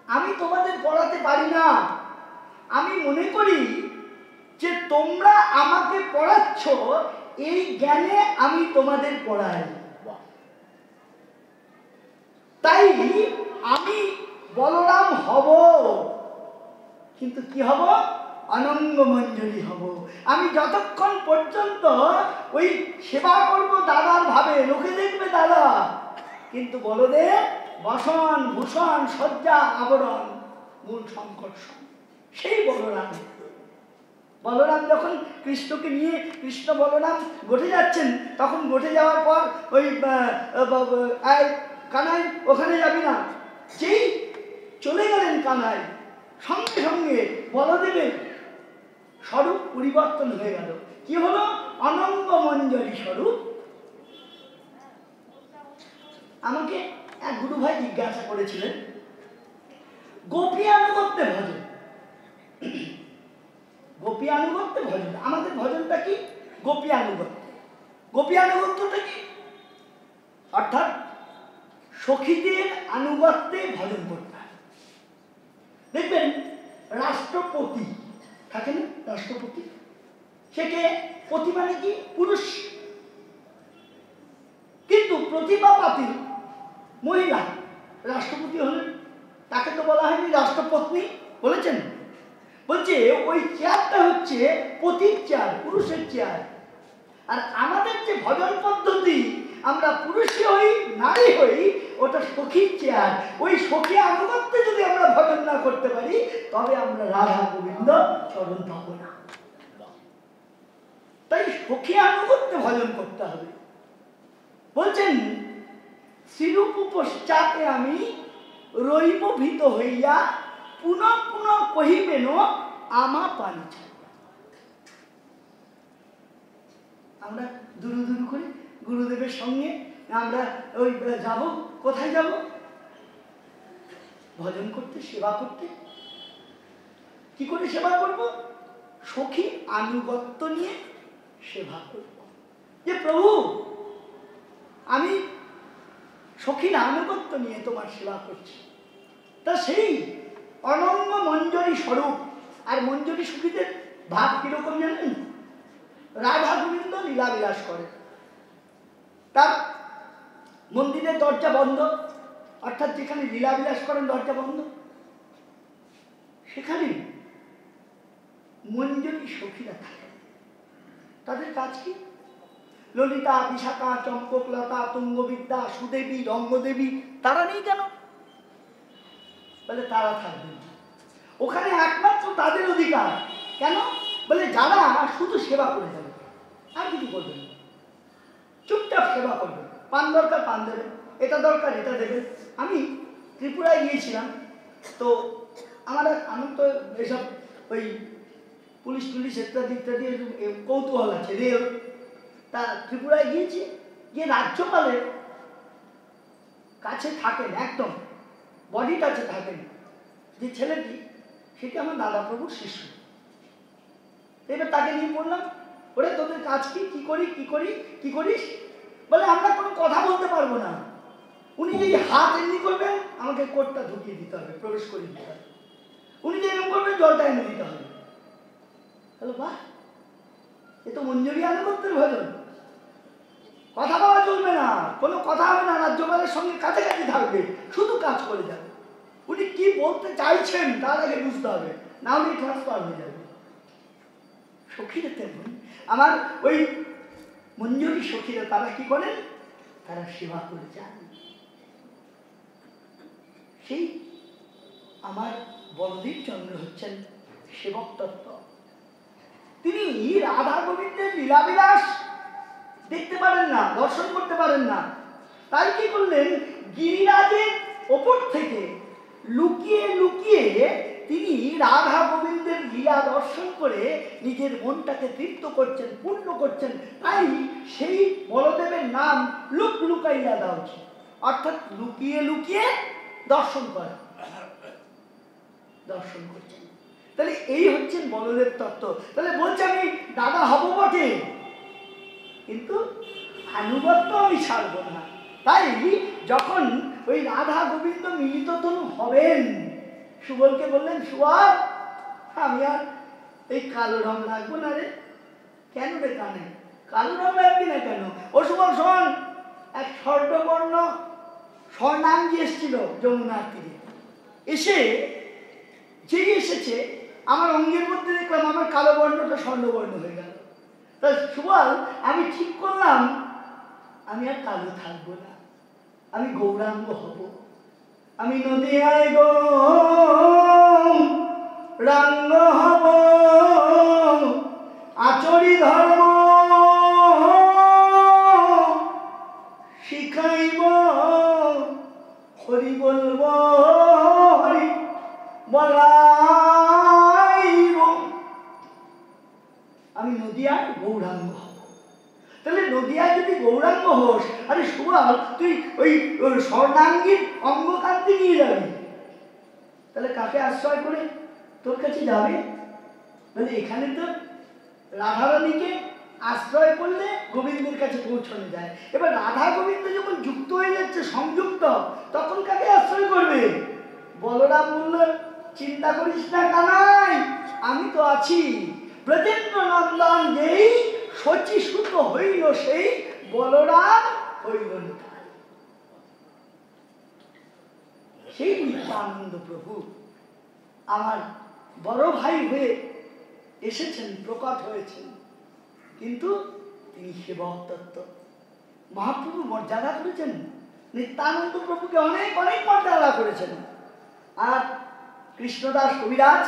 আমি তোমাদের পড়াতে পারি না। আমি মনে করি যে তোমরা আমাকে পড়াচ্ছ, এই জ্ঞানে আমি তোমাদের পড়াই। তাই আমি বলরাম হব, কিন্তু কি হব? অনঙ্গ মঞ্জরি হব। আমি যতক্ষণ পর্যন্ত ওই সেবা করব দাদার ভাবে, লোকে দেখবে দাদা, কিন্তু বলদেব বসন ভূষণ সজ্জা আবরণ মূল সংকর্ষণ। সেই বলরাম, বলরাম যখন কৃষ্ণকে নিয়ে, কৃষ্ণ বলরাম গোঠে যাচ্ছেন, তখন গোঠে যাওয়ার পর ওই কানাই ওখানে যাবি না, যেই চলে গেলেন কানাই, সঙ্গে সঙ্গে বলদেবের স্বরূপ পরিবর্তন হয়ে গেল। কি হলো? অনঙ্গ মঞ্জরি স্বরূপ। আমাকে এক গুরু ভাই জিজ্ঞাসা করেছিলেন, গোপী আনুগত্যে ভজন, গোপী আনুগত্যে ভজন, আমাদের ভজনটা কি? গোপী আনুগত্য। গোপী আনুগত্যটা কি? অর্থাৎ সখীদের আনুগত্যে ভজন করতে হয়। দেখবেন রাষ্ট্রপতি থাকেন, রাষ্ট্রপতি, সেকে পতি মানে কি? পুরুষ। কিন্তু প্রতিভা পাতিল মহিলা রাষ্ট্রপতি হলেন, তাকে তো বলা হয়নি রাষ্ট্রপত্নী, বলেছেন? বলছে ওই চেয়ারটা হচ্ছে পতির চেয়ার, পুরুষের চেয়ার। আর আমাদের যে ভজন পদ্ধতি, আমরা পুরুষই হই নারী হই, ওটা সখীর চেয়ার। ওই সখী আনুগত্যে যদি আমরা ভজন না করতে পারি, তবে আমরা রাধা গোবিন্দ চরণ পাব না। তাই সখী আনুগত্যে ভজন করতে হবে। বলছেন, শ্রীরূপ পশ্চাতে আমি রইব ভীত হইয়া, পুনঃ পুনঃ কহিবেন আমা পানি। আমরা দুরু দুরু করে গুরুদেবের সঙ্গে আমরা ওই যাব, কোথায় যাব? ভজন করতে, সেবা করতে। কি করে সেবা করব? সখী আনুগত্য নিয়ে সেবা করব। যে প্রভু, আমি সখীর আনুগত্য নিয়ে তোমার সেবা করছি। তা সেই অনঙ্গ মঞ্জরি স্বরূপ। আর মঞ্জরি সখীদের ভাব কিরকম জানেন? রাধা গোবিন্দ লীলা বিলাস করে, তার মন্দিরের দরজা বন্ধ, অর্থাৎ যেখানে লীলা বিলাস করেন দরজা বন্ধ, সেখানে মঞ্জরি সখীরা থাকে। তাদের কাজ কি? ললিতা, বিশাখা, চম্পকলতা, তুঙ্গবিদ্যা, সুদেবী, রঙ্গদেবী, তারা নেই কেন? বলে তারা থাকবে ওখানে, একমাত্র তাদের অধিকার। কেন? বলে যারা শুধু সেবা করে যাবে, আর কিছু করবে না, চুপচাপ সেবা করবে। পান দরকার পান দেবে, এটা দরকার এটা দেবে। আমি ত্রিপুরায় গিয়েছিলাম, তো আমার তো এসব ওই পুলিশ টুলিশ ইত্যাদি ইত্যাদি কৌতূহল আছে, রেল। তা ত্রিপুরায় গিয়েছি, গিয়ে রাজ্যপালের কাছে থাকেন, একদম বডি কাছে থাকেন যে ছেলেটি, সেটি আমার দাদা প্রভুর শিষ্য। এবার তাকে নিয়ে পড়লাম, ওরে তোদের কাজ কি, কি করি কি করি কি করিস? বলে আমরা কোনো কথা বলতে পারবো না, উনি যে হাত এমনি করবেন আমাকে কোটটা ঢুকিয়ে দিতে হবে, প্রবেশ করে দিতে হবে, উনি যে এরকম করবেন জলটা এনে দিতে হবে। হ্যালো, বাহ, এ তো মঞ্জুরি আনুগত্যের ভজন। কথা বলা চলবে না, কোনো কথা হবে না, রাজ্যপালের সঙ্গে কাছাকাছি থাকবে, শুধু কাজ করে যাবে। উনি কি বলতে চাইছেন তার আগে বুঝতে হবে, না হলে ট্রান্সফার হয়ে যাবে। সখীরা তেমন, আমার ওই মঞ্জুরি সখীরা তারা কি করেন, তারা সেবা করে যান। সেই আমার বলদেব চন্দ্র হচ্ছেন সেবক তত্ত্ব। তিনি রাধা গোবিন্দের লীলাবিলাস দেখতে পারেন না, দর্শন করতে পারেন না। তাই কি করলেন, গিরিরাজের ওপর থেকে লুকিয়ে লুকিয়ে তিনি রাধা গোবিন্দের লীলা দর্শন করে নিজের মনটাকে তৃপ্ত করছেন, পূর্ণ করছেন। তাই সেই বলদেবের নাম লুক লুকাইয়া দেওয়া উচিত, অর্থাৎ লুকিয়ে লুকিয়ে দর্শন করা, দর্শন করছেন। তাহলে এই হচ্ছেন বলদেব তত্ত্ব। তাহলে বলছে আমি দাদা হব বটে, কিন্তু আনুগত্য আমি ছাড়ব না। তাই যখন ওই রাধা গোবিন্দ মিলিত তনু হবেন, সুবলকে বললেন, সুবল আমি আর এই কালো রং রাখবো না রে। কেন রে কানে কালো রং রাখবি না কেন? ও সুবল শোন, এক স্বর্ণবর্ণ স্বর্ণাঙ্গী এসেছিল যমুনার তীরে, এসে যেই এসেছে আমার অঙ্গের মধ্যে দেখলাম আমার কালো বর্ণটা স্বর্ণবর্ণ হয়ে গেল। তা সুবল আমি ঠিক করলাম আমি আর কালো থাকবো না, আমি গৌরাঙ্গ হব। আমি নদিয়ায় গৌরাঙ্গ হব, আচরি ধর্ম শিখাইব, হরি বলব হরি বলাইব, আমি নদিয়ায় গৌরাঙ্গ হব। তাহলে নদিয়ায় যদি গৌরাঙ্গ হোস, আরে সুবল তুই ওই স্বর্ণাঙ্গীর অঙ্গকান্তি নিয়ে যাবি, তাহলে কাকে আশ্রয় করে তোর কাছে যাবে? মানে এখানে তো রাধারানীকে আশ্রয় করলে গোবিন্দের কাছে পৌঁছানো যায়। এবার রাধা গোবিন্দ যখন যুক্ত হয়ে যাচ্ছে, সংযুক্ত, তখন কাকে আশ্রয় করবে? বলরাম বলল, চিন্তা করিস না কানাই, আমি তো আছি। ব্রজেন্দ্র নন্দন যেই শচীসূত হইল সেই, বলরাম হইল নিতাই। সেই নিত্যানন্দ প্রভু আমার বড় ভাই হয়ে এসেছেন, প্রকট হয়েছেন, কিন্তু তিনি সেবক তত্ত্ব। মহাপ্রভু মর্যাদা করেছেন, নিত্যানন্দ প্রভুকে অনেক অনেক মর্যাদা করেছেন। আর কৃষ্ণদাস কবিরাজ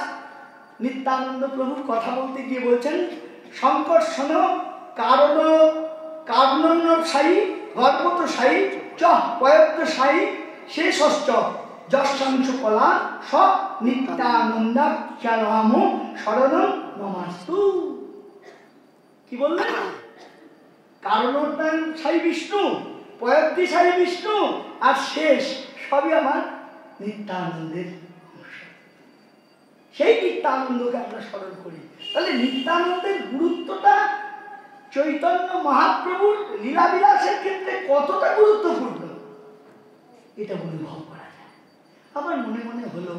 নিত্যানন্দ প্রভুর কথা বলতে গিয়ে বলছেন, সংকর্ষণ কারণ কারণসায়ী গর্বতসায়ী চ পয়ত্তসায়ী শেষশ্চ যশাংশ কলা স নিত্যানন্দাখ্যানাম শরণম নমাস্তু। কি বললেন? কারণসায়ী বিষ্ণু, পয়ত্তসায়ী বিষ্ণু, আর শেষ সবই আমার নিত্যানন্দের অংশ। সেই নিত্যানন্দকে আমরা স্মরণ করি। তাহলে নিত্যানন্দের গুরুত্বটা চৈতন্য মহাপ্রভুর লীলাবিলাসের ক্ষেত্রে কতটা গুরুত্বপূর্ণ এটা অনুভব করা যায়। আমার মনে মনে হলো,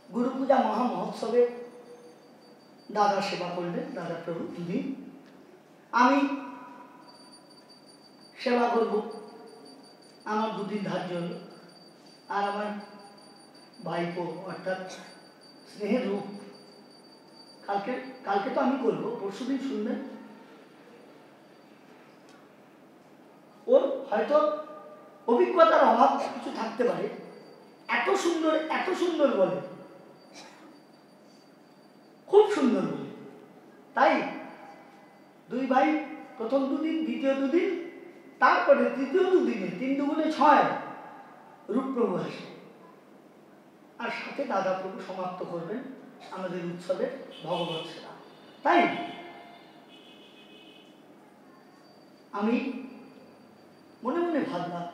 গুরু পূজা মহা মহোৎসবে দাদা সেবা করলেন, দাদা প্রভু দুদিন, আমি সেবা করব, আমার দুদিন ধার্য হলো। আর আমার ভাইপো অর্থাৎ স্নেহের রূপ কালকে তো আমি করবো, পরশুদিন শুনবেন। ওর হয়তো অভিজ্ঞতার অভাব কিছু থাকতে পারে, এত সুন্দর বলে, খুব সুন্দর বলে। তাই দুই ভাই প্রথম দুদিন, দ্বিতীয় দুদিন, তারপরে তৃতীয় দুদিনে 3 দুগুণে 6 রূপপ্রভু আসে, আর সাথে দাদা প্রভু সমাপ্ত করবেন আমাদের উৎসবের ভগবৎ সেবা। তাই আমি মনে মনে ভাবলাম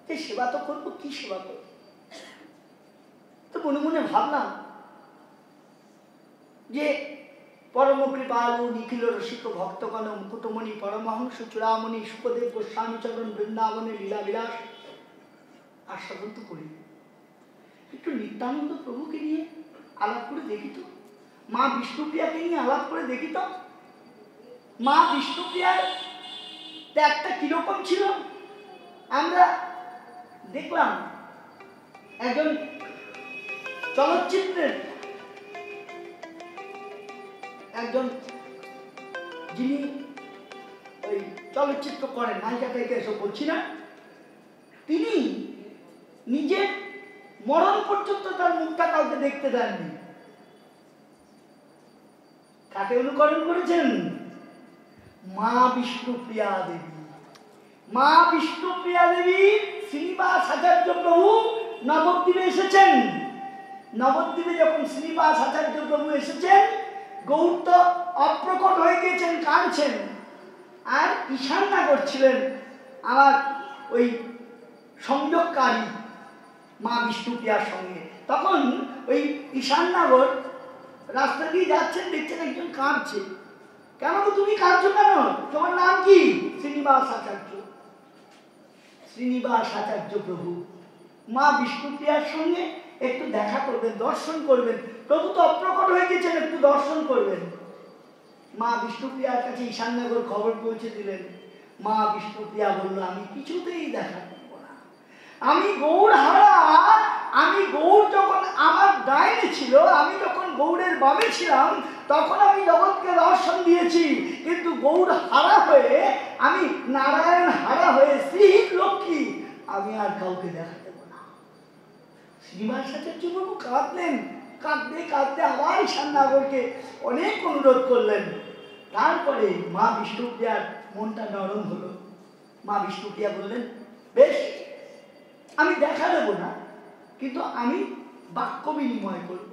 যে সেবা তো করবো, কি সেবা করবো? তো মনে মনে ভাবলাম যে পরম কৃপালু নিখিল রসিক ভক্তগণ মুকুটমণি পরমহংস চূড়ামণি সুখদেব গোস্বামী চরণ বৃন্দাবনে লীলা বিলাস আস্বাদন তো করি, একটু নিত্যানন্দ প্রভুকে নিয়ে আলাপ করে দেখি তো, মা বিষ্ণুপ্রিয়াকে নিয়ে আলাপ করে দেখি তো, মা বিষ্ণুপ্রিয়ার ত্যাগটা কিরকম ছিল। আমরা দেখলাম একজন চলচ্চিত্রের একজন যিনি ওই চলচ্চিত্র করেন, নায়িকা থেকে এসব বলছি না, তিনি নিজের মরণ পর্যন্ত তার মুখটা কাউকে দেখতে দেননি। কাকে অনুকরণ করেছেন? মা বিষ্ণুপ্রিয়া দেবী। মা বিষ্ণুপ্রিয়া দেবী শ্রীনিবাস আচার্য প্রভু নবদ্বীপে এসেছেন। নবদ্বীপে যখন শ্রীনিবাস আচার্য প্রভু এসেছেন, গৌর তো অপ্রকট হয়ে গিয়েছেন, কাঁদছেন, আর ঈশান্না করছিলেন আমার ওই সংযোগকারী মা বিষ্ণুপ্রিয়ার সঙ্গে। তখন ওই ঈশান্নাগর রাস্তা দিয়ে যাচ্ছেন, দেখছেন একজন কাঁদছে। কেন তুমি কাঁদছো কেন? তোমার নাম কি? শ্রীনিবাস আচার্য। শ্রীনিবাস আচার্য প্রভু মা বিষ্ণুপ্রিয়ার সঙ্গে একটু দেখা করবেন, দর্শন করবেন। প্রভু তো অপ্রকট হয়ে গেছেন, একটু দর্শন করবেন। মা বিষ্ণুপ্রিয়ার কাছে ঈশাননগর খবর পৌঁছে দিলেন। মা বিষ্ণুপ্রিয়া বলল, আমি কিছুতেই দেখা করব না, আমি গৌর হারা। আমি গৌর যখন আমার ডাইনে ছিল, আমি যখন গৌরের বামে ছিলাম, তখন আমি জগৎকে দর্শন দিয়েছি, কিন্তু গৌর হারা হয়ে, আমি নারায়ণ হারা হয়ে শ্রীহীন লক্ষ্মী, আমি আর কাউকে দেখা দেব না। শ্রীনিবাস আচার্য বাবু কাঁদলেন, কাঁদতে কাঁদতে আবার ঈশাননগরকে অনেক অনুরোধ করলেন। তারপরে মা বিষ্ণুপ্রিয়ার মনটা নরম হলো। মা বিষ্ণুপ্রিয়া বললেন, বেশ, আমি দেখা দেব না, কিন্তু আমি বাক্য বিনিময় করব।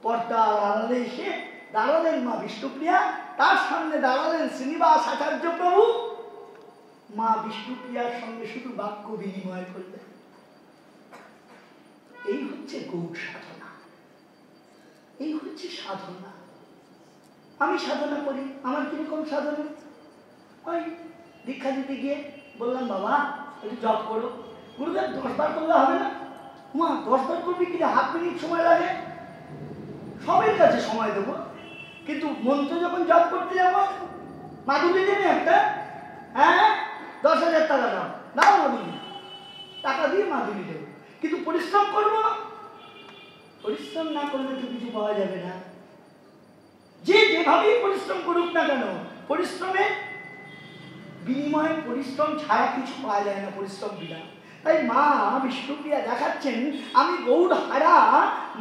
পর্দার আড়ালে এসে দাঁড়ালেন মা বিষ্ণুপ্রিয়া, তার সামনে দাঁড়ালেন শ্রীনিবাস আচার্য প্রভু। মা বিষ্ণুপ্রিয়ার সঙ্গে শুধু বাক্য বিনিময় করলেন। এই হচ্ছে গৌর সাধনা, এই হচ্ছে সাধনা। আমি সাধনা করি, আমার কিরকম সাধনা? ওই দীক্ষা দিতে গিয়ে বললাম, বাবা একটু জপ করো। গুরুদেব 10 বার করলে হবে না? মা 10 বার করবি কি? 1/2 মিনিট সময় লাগে। সবের কাছে সময় দেবো, কিন্তু মন্ত্র যখন জপ করতে যাবো, মাধুরী দেবে একটা, হ্যাঁ 10,000 টাকা দাও, দাও মাধুরী, টাকা দিয়ে মাধুরী দেবো, কিন্তু পরিশ্রম করবো। পরিশ্রম না করলে তো কিছু পাওয়া যাবে না। যে যেভাবেই পরিশ্রম করুক না কেন, পরিশ্রমে বিনিময়ে, পরিশ্রম ছাড়া কিছু পাওয়া যায় না, পরিশ্রম বিনা। তাই মা বিষ্ণুপ্রিয়া দেখাচ্ছেন, আমি গৌর হারা,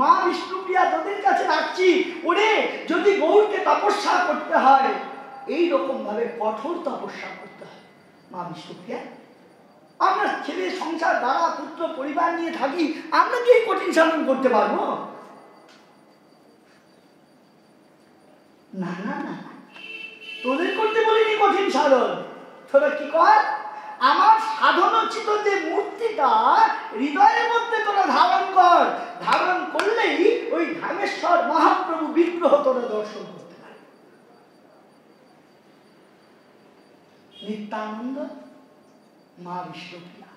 মা বিষ্ণুপ্রিয়া তোদের কাছে রাখছি। ওরে, যদি গৌরকে তপস্যা করতে হয়, এইরকম ভাবে কঠোর তপস্যা করতে হয়। মা বিষ্ণুপ্রিয়া, আমরা ছেলে সংসার, দ্বারা পুত্র পরিবার নিয়ে থাকি, আমরা কি এই কঠিন সাধন করতে পারবো? না না না, তোদের করতে বলিনি কঠিন সাধন। তোরা কি কর, আমার সাধনোচিত যে মূর্তিটা হৃদয়ের মধ্যে তোরা ধারণ কর। ধারণ করলেই ওই ধামেশ্বর মহাপ্রভু বিগ্রহ তোরা দর্শন করতে পারে। নিত্যানন্দ, মা বিষ্ণুপ্রিয়া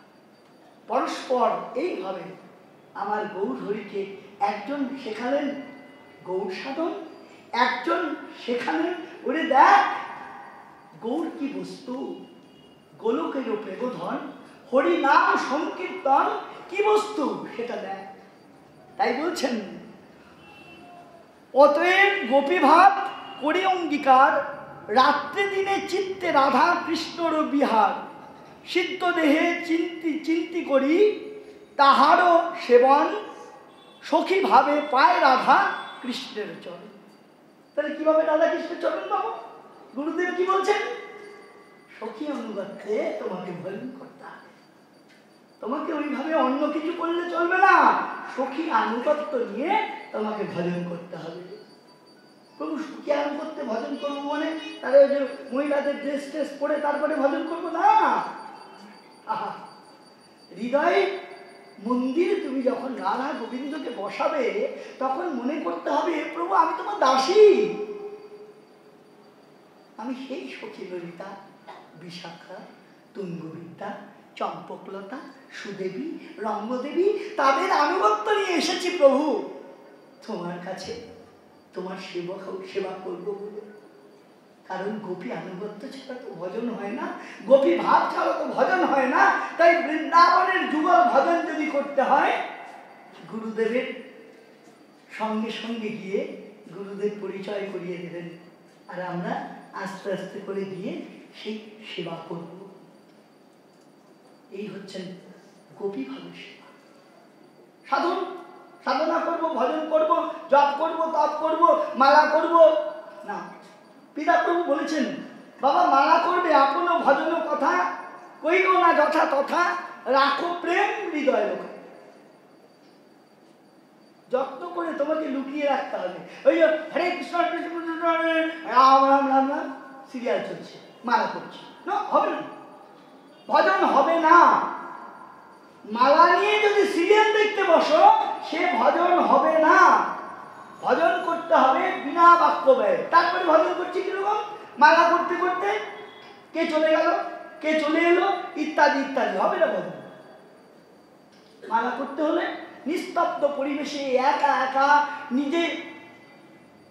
পরস্পর এইভাবে আমার গৌর হরিকে একজন শেখালেন গৌর সাধন, একজন শেখালেন ওরে দেখ গৌর কি বস্তু, গোলকের প্রেমধন, হরি নাম সংকীর্তন কি বস্তু সেটা দেখ। তাই বলছেন, অতএব গোপীভাব করে অঙ্গীকার, রাত্রে দিনে চিত্তে রাধা কৃষ্ণর বিহার, সিদ্ধ দেহে চিন্তি করি, তাহারও সেবন, সখী ভাবে পায় রাধা কৃষ্ণের চরণ। তাহলে কিভাবে রাধা কৃষ্ণের চরণ পাবো? গুরুদেব কি বলছেন? সখী অনুগত্যে তোমাকে ভজন করতে হবে। তোমাকে ওইভাবে অন্য কিছু করলে চলবে না, সখী আনুগত্য নিয়ে তোমাকে ভজন করতে হবে। প্রভু সখী আনুগত্যে ভজন করবো মানে তারা ওই যে মহিলাদের ড্রেস ট্রেস পরে তারপরে ভজন করবো না। আহা, হৃদয়ে মন্দিরে তুমি যখন রাধা গোবিন্দকে বসাবে তখন মনে করতে হবে, প্রভু আমি তোমার দাসী, আমি সেই সখী ললিতা, বিশাখা, তুঙ্গবিদ্যা, চম্পকলতা, সুদেবী, রঙ্গদেবী, তাদের আনুগত্য নিয়ে এসেছি প্রভু তোমার কাছে, তোমার সেবা করবো বলে। কারণ গোপী আনুগত্য ছাড়া তো ভজন হয় না, গোপী ভাব ছাড়া তো ভজন হয় না। তাই বৃন্দাবনের যুগল ভজন যদি করতে হয়, গুরুদেবের সঙ্গে সঙ্গে গিয়ে গুরুদেব পরিচয় করিয়ে দেবেন, আর আমরা আস্তে আস্তে করে গিয়ে সেই সেবা করব। এই হচ্ছেন গোপী ভাবের সেবা। সাধনা করব, ভজন করব, জপ করব, তপ করব, মালা করব না। পিতা প্রভু বলেছেন, বাবা মালা করবে আপন ভজন কথা, কইল না যথা তথা, রাখো প্রেম হৃদয় লোক। যত্ন করে তোমাকে লুকিয়ে রাখতে হবে। ওই যে হরে কৃষ্ণ রাম রাম রাম রাম সিরিয়াল চলছে, মালা করছে, না হবে না, ভজন হবে না। মালা নিয়ে যদি সিরিয়াল দেখতে বসো, সে ভজন হবে না। ভজন করতে হবে বিনা বাক্য ব্যয়। তারপরে ভজন করছি কিরকম, মালা করতে করতে কে চলে গেল, কে চলে এলো, ইত্যাদি ইত্যাদি, হবে না ভজন। মালা করতে হলে নিস্তব্ধ পরিবেশে একা একা নিজে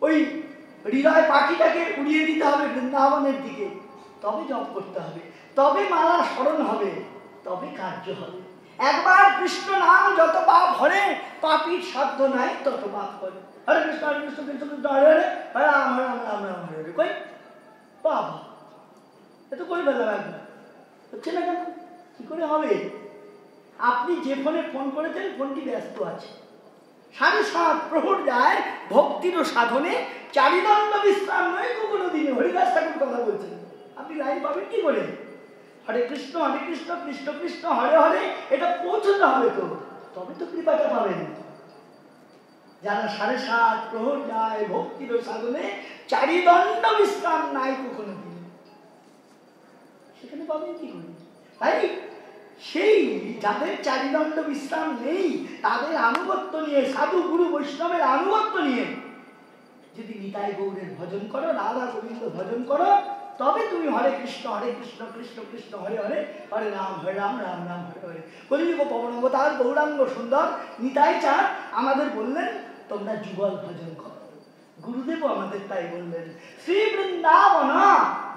ওই হৃদয় পাখিটাকে উড়িয়ে দিতে হবে বৃন্দাবনের দিকে, তবে জপ করতে হবে, তবে মালা স্মরণ হবে, তবে কার্য হবে। একবার কৃষ্ণ নাম যত পাপ হরে, পাপীর সাধ্য নাই তত পাপ করে। হরে কৃষ্ণ হরে কৃষ্ণ কৃষ্ণ কৃষ্ণ হরে হরে, হরে রাম হরে রাম রাম রাম হরে হরে। কই বাবা, এত করে বেলা একবার হচ্ছে না কেন? কি করে হবে? আপনি যে ফোনে ফোন করেছেন ফোনটি ব্যস্ত আছে, 7:30 প্রহর যায় ভক্তির সাধনে, চারিদণ্ড বিশ্রাম নয় কোনো দিনে। হরিদাস ঠাকুর কথা বলছেন, আপনি লাইন পাবেন কি করে? হরে কৃষ্ণ কৃষ্ণ কৃষ্ণ হরে হরে, এটা পৌঁছতে হবে তো, তবে তো কৃপাটা পাবেন। যারা 7:30 প্রহর যায় ভক্তির সাধনে, চারিদণ্ড বিশ্রাম নাই কোনো দিন, সেখানে পাবেন কি করে? তাই সেই যাদের চারিদণ্ড বিশ্রাম নেই, তাদের আনুগত্য নিয়ে, সাধু গুরু বৈষ্ণবের আনুগত্য নিয়ে যদি নিতাই গৌরের ভজন করো, রাধা গোবিন্দ ভজন করো, তবে তুমি হরে কৃষ্ণ কৃষ্ণ কৃষ্ণ হরে হরে, হরে রাম রাম রাম হরে হরে। কলিযুগ পবনবতার গৌরাঙ্গ সুন্দর নিতাই চাঁদ আমাদের বললেন, তোমরা যুগল ভজন করো। গুরুদেব আমাদের তাই বললেন, শ্রী বৃন্দাবন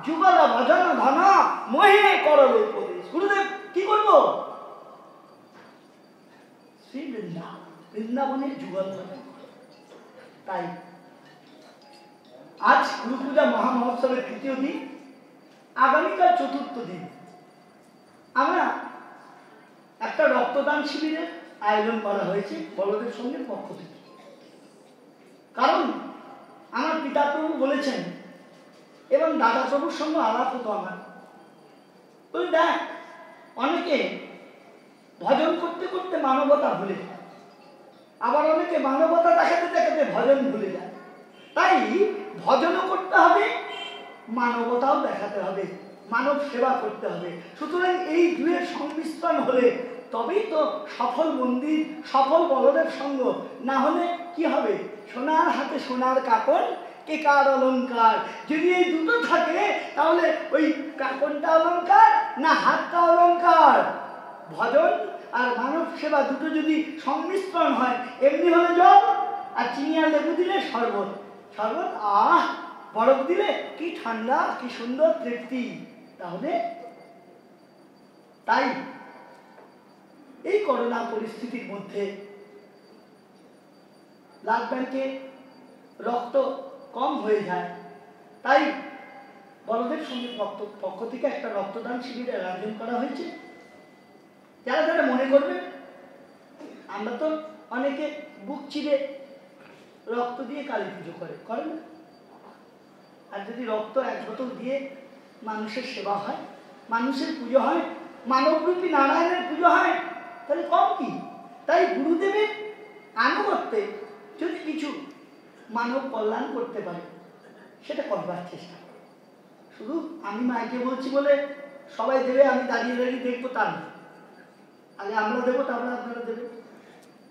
যুগল ভজন ধন, মোহে করল উপদেশ। গুরুদেব কি করবো? শ্রী বৃন্দাবনের যুগল ভজন। তাই আজ গুরু পূজা মহামহোৎসবের 3য় দিন, আগামীকাল 4র্থ দিন আমরা একটা রক্তদান শিবিরের আয়োজন করা হয়েছে বলদেব সঙ্গের পক্ষ থেকে। কারণ আমার পিতা প্রভু বলেছেন, এবং দাদা প্রভুর সঙ্গে আলাপ হতো আমার, তুই দেখ অনেকে ভজন করতে করতে মানবতা ভুলে যায়, আবার অনেকে মানবতা দেখাতে দেখাতে ভজন ভুলে যায়। তাই ভজনও করতে হবে, মানবতাও দেখাতে হবে, মানব সেবা করতে হবে। সুতরাং এই দুয়ের সংমিশ্রণ হলে তবেই তো সফল মন্দির, সফল বলদেব সঙ্গ। না হলে কি হবে? সোনার হাতে সোনার কাকন, কেকার অলঙ্কার। যদি এই দুটো থাকে তাহলে ওই কাকনটা অলঙ্কার না হাতটা অলঙ্কার? ভজন আর মানব সেবা দুটো যদি সংমিশ্রণ হয়, এমনি হলে জল, আর চিনি আর লেবু দিলে শরবত। শরবত বরফ দিলে কি ঠান্ডা, কি সুন্দর তৃপ্তি। তাহলে তাই এই করোনা পরিস্থিতির মধ্যে ব্লাড ব্যাংকে রক্ত কম হয়ে যায়, তাই বলদেব সঙ্গীর পক্ষ থেকে একটা রক্তদান শিবিরের আয়োজন করা হয়েছে। যারা যারা মনে করবে, আমরা তো অনেকে বুক চিরে রক্ত দিয়ে কালী পুজো করে না, আর যদি রক্ত 1 বোতল দিয়ে মানুষের সেবা হয়, মানুষের পুজো হয়, মানবরূপী নারায়ণের পুজো হয়, তাহলে কম কি? তাই গুরুদেবের আনুগত্যে যদি কিছু মানব কল্যাণ করতে পারে সেটা করবার চেষ্টা করো। শুধু আমি মাইকে বলছি বলে সবাই দেবে, আমি দাঁড়িয়ে দাঁড়িয়ে দেখবো তা না। আগে আমরা দেবো, তারপরে আপনারা দেবেন।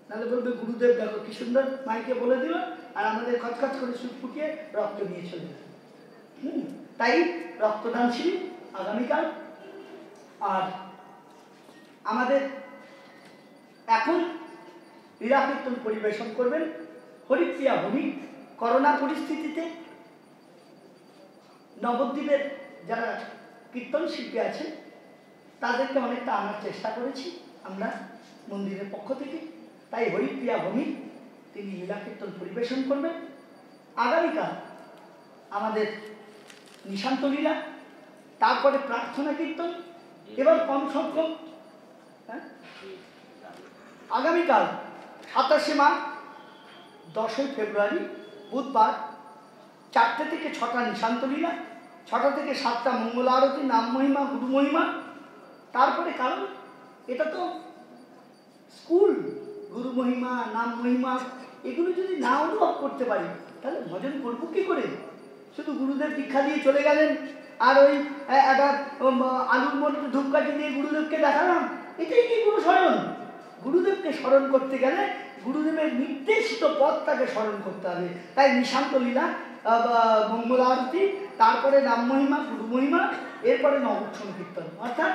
নাহলে বলবে গুরুদেব দেখো কি সুন্দর মাইকে বলে দিল, আর আমাদের খচখচ করে সুখ ফুটিয়ে রক্ত নিয়ে চলে গেল। তাই রক্তদান শিবির আগামীকাল। আর আমাদের এখন লীলা কীর্তন পরিবেশন করবেন হরিপ্রিয়া ভূমি। করোনা পরিস্থিতিতে নবদ্বীপের যারা কীর্তন শিল্পী আছে তাদেরকে অনেকটা আনার চেষ্টা করেছি আমরা মন্দিরের পক্ষ থেকে। তাই হরিপ্রিয়া ভূমি তিনি লীলা কীর্তন পরিবেশন করবেন। আগামীকাল আমাদের নিশান্ত লীলা, তারপরে প্রার্থনা কীর্তন। এবার কম সংখ্যক আগামীকাল 27 মার্চ 10 ফেব্রুয়ারি বুধবার 4টে থেকে 6টা নিশান্ত লীলা, 6টা থেকে 7টা মঙ্গল আরতি, নাম মহিমা, গুরু মহিমা। তারপরে কারণ এটা তো স্কুল, গুরু মহিমা, নাম মহিমা এগুলো যদি না অনুভব করতে পারি তাহলে ভজন করবো কি করে? শুধু গুরুদেব দীক্ষা দিয়ে চলে গেলেন আর ওই একটা আলুর মধ্যে ধূপকাঠি দিয়ে গুরুদেবকে দেখালাম, এটাই কি গুরু স্মরণ? গুরুদেবকে স্মরণ করতে গেলে গুরুদেবের নির্দেশিত পথটাকে স্মরণ করতে হবে। তাই নিশান্ত লীলা, মঙ্গল আরতি, তারপরে নাম মহিমা, গুরু মহিমা, এরপরে নবদ সংকীর্তন। অর্থাৎ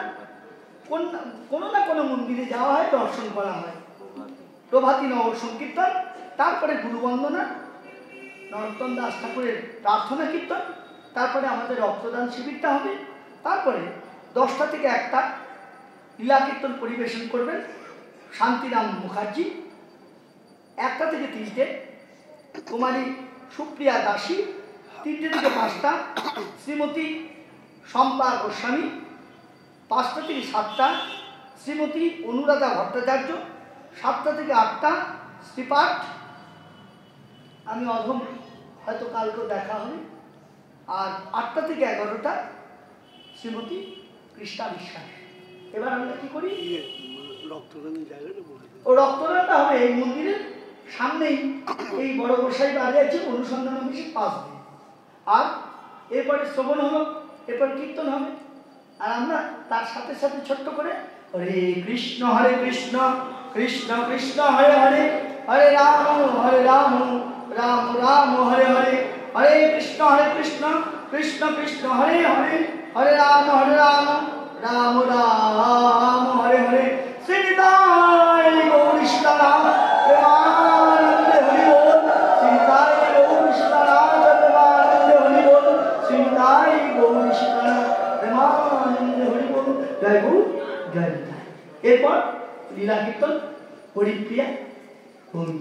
কোনো না কোনো মন্দিরে যাওয়া হয়, দর্শন করা হয়, প্রভাতী নবদ সংকীর্তন, তারপরে গুরুবন্দনা, নরোত্তম দাস ঠাকুরের প্রার্থনা কীর্তন, তারপরে আমাদের রক্তদান শিবিরটা হবে। তারপরে 10টা থেকে 1টা লীলা কীর্তন পরিবেশন করবেন শান্তিরাম মুখার্জি। 1টা থেকে 3টে কুমারী সুপ্রিয়া দাসী, 3টে থেকে 5টা শ্রীমতী শম্পা গোস্বামী, 5টা থেকে 7টা শ্রীমতী অনুরাধা ভট্টাচার্য, 7টা থেকে 8টা শ্রীপাঠ, আমি অধম, হয়তো কালকেও দেখা হবে, আর 8টা থেকে 11টা শ্রীমতী কৃষ্ণা বিশ্বাস। এবার আমরা কি করি, রক্তদানের জায়গাটা বলে ও রক্তদানটা হবে এই মন্দিরের সামনেই, এই বড় গোসাই বাড়ি আছে অনুসন্ধান অফিসের পাশ দিয়ে। আর এরপরে শ্রবণ হলো, এরপর কীর্তন হবে। আর আমরা তার সাথে সাথে ছোট্ট করে হরে কৃষ্ণ কৃষ্ণ কৃষ্ণ হরে হরে, হরে রাম রাম রাম হরে হরে, হরে কৃষ্ণ কৃষ্ণ কৃষ্ণ হরে হরে, হরে রাম রাম রাম হরে হরে। শ্রীনিতাই গৌর সীতারাম প্রেমানন্দে হরি বল, শ্রীনিতাই গৌর সীতারাম প্রেমানন্দে হরি বল, শ্রীনিতাই গৌর সীতারাম প্রেমানন্দে হরি বল। জয় গুরু জয় নিতাই। এরপর লীলা কীর্তন হরিপ্রিয়া ভূমি।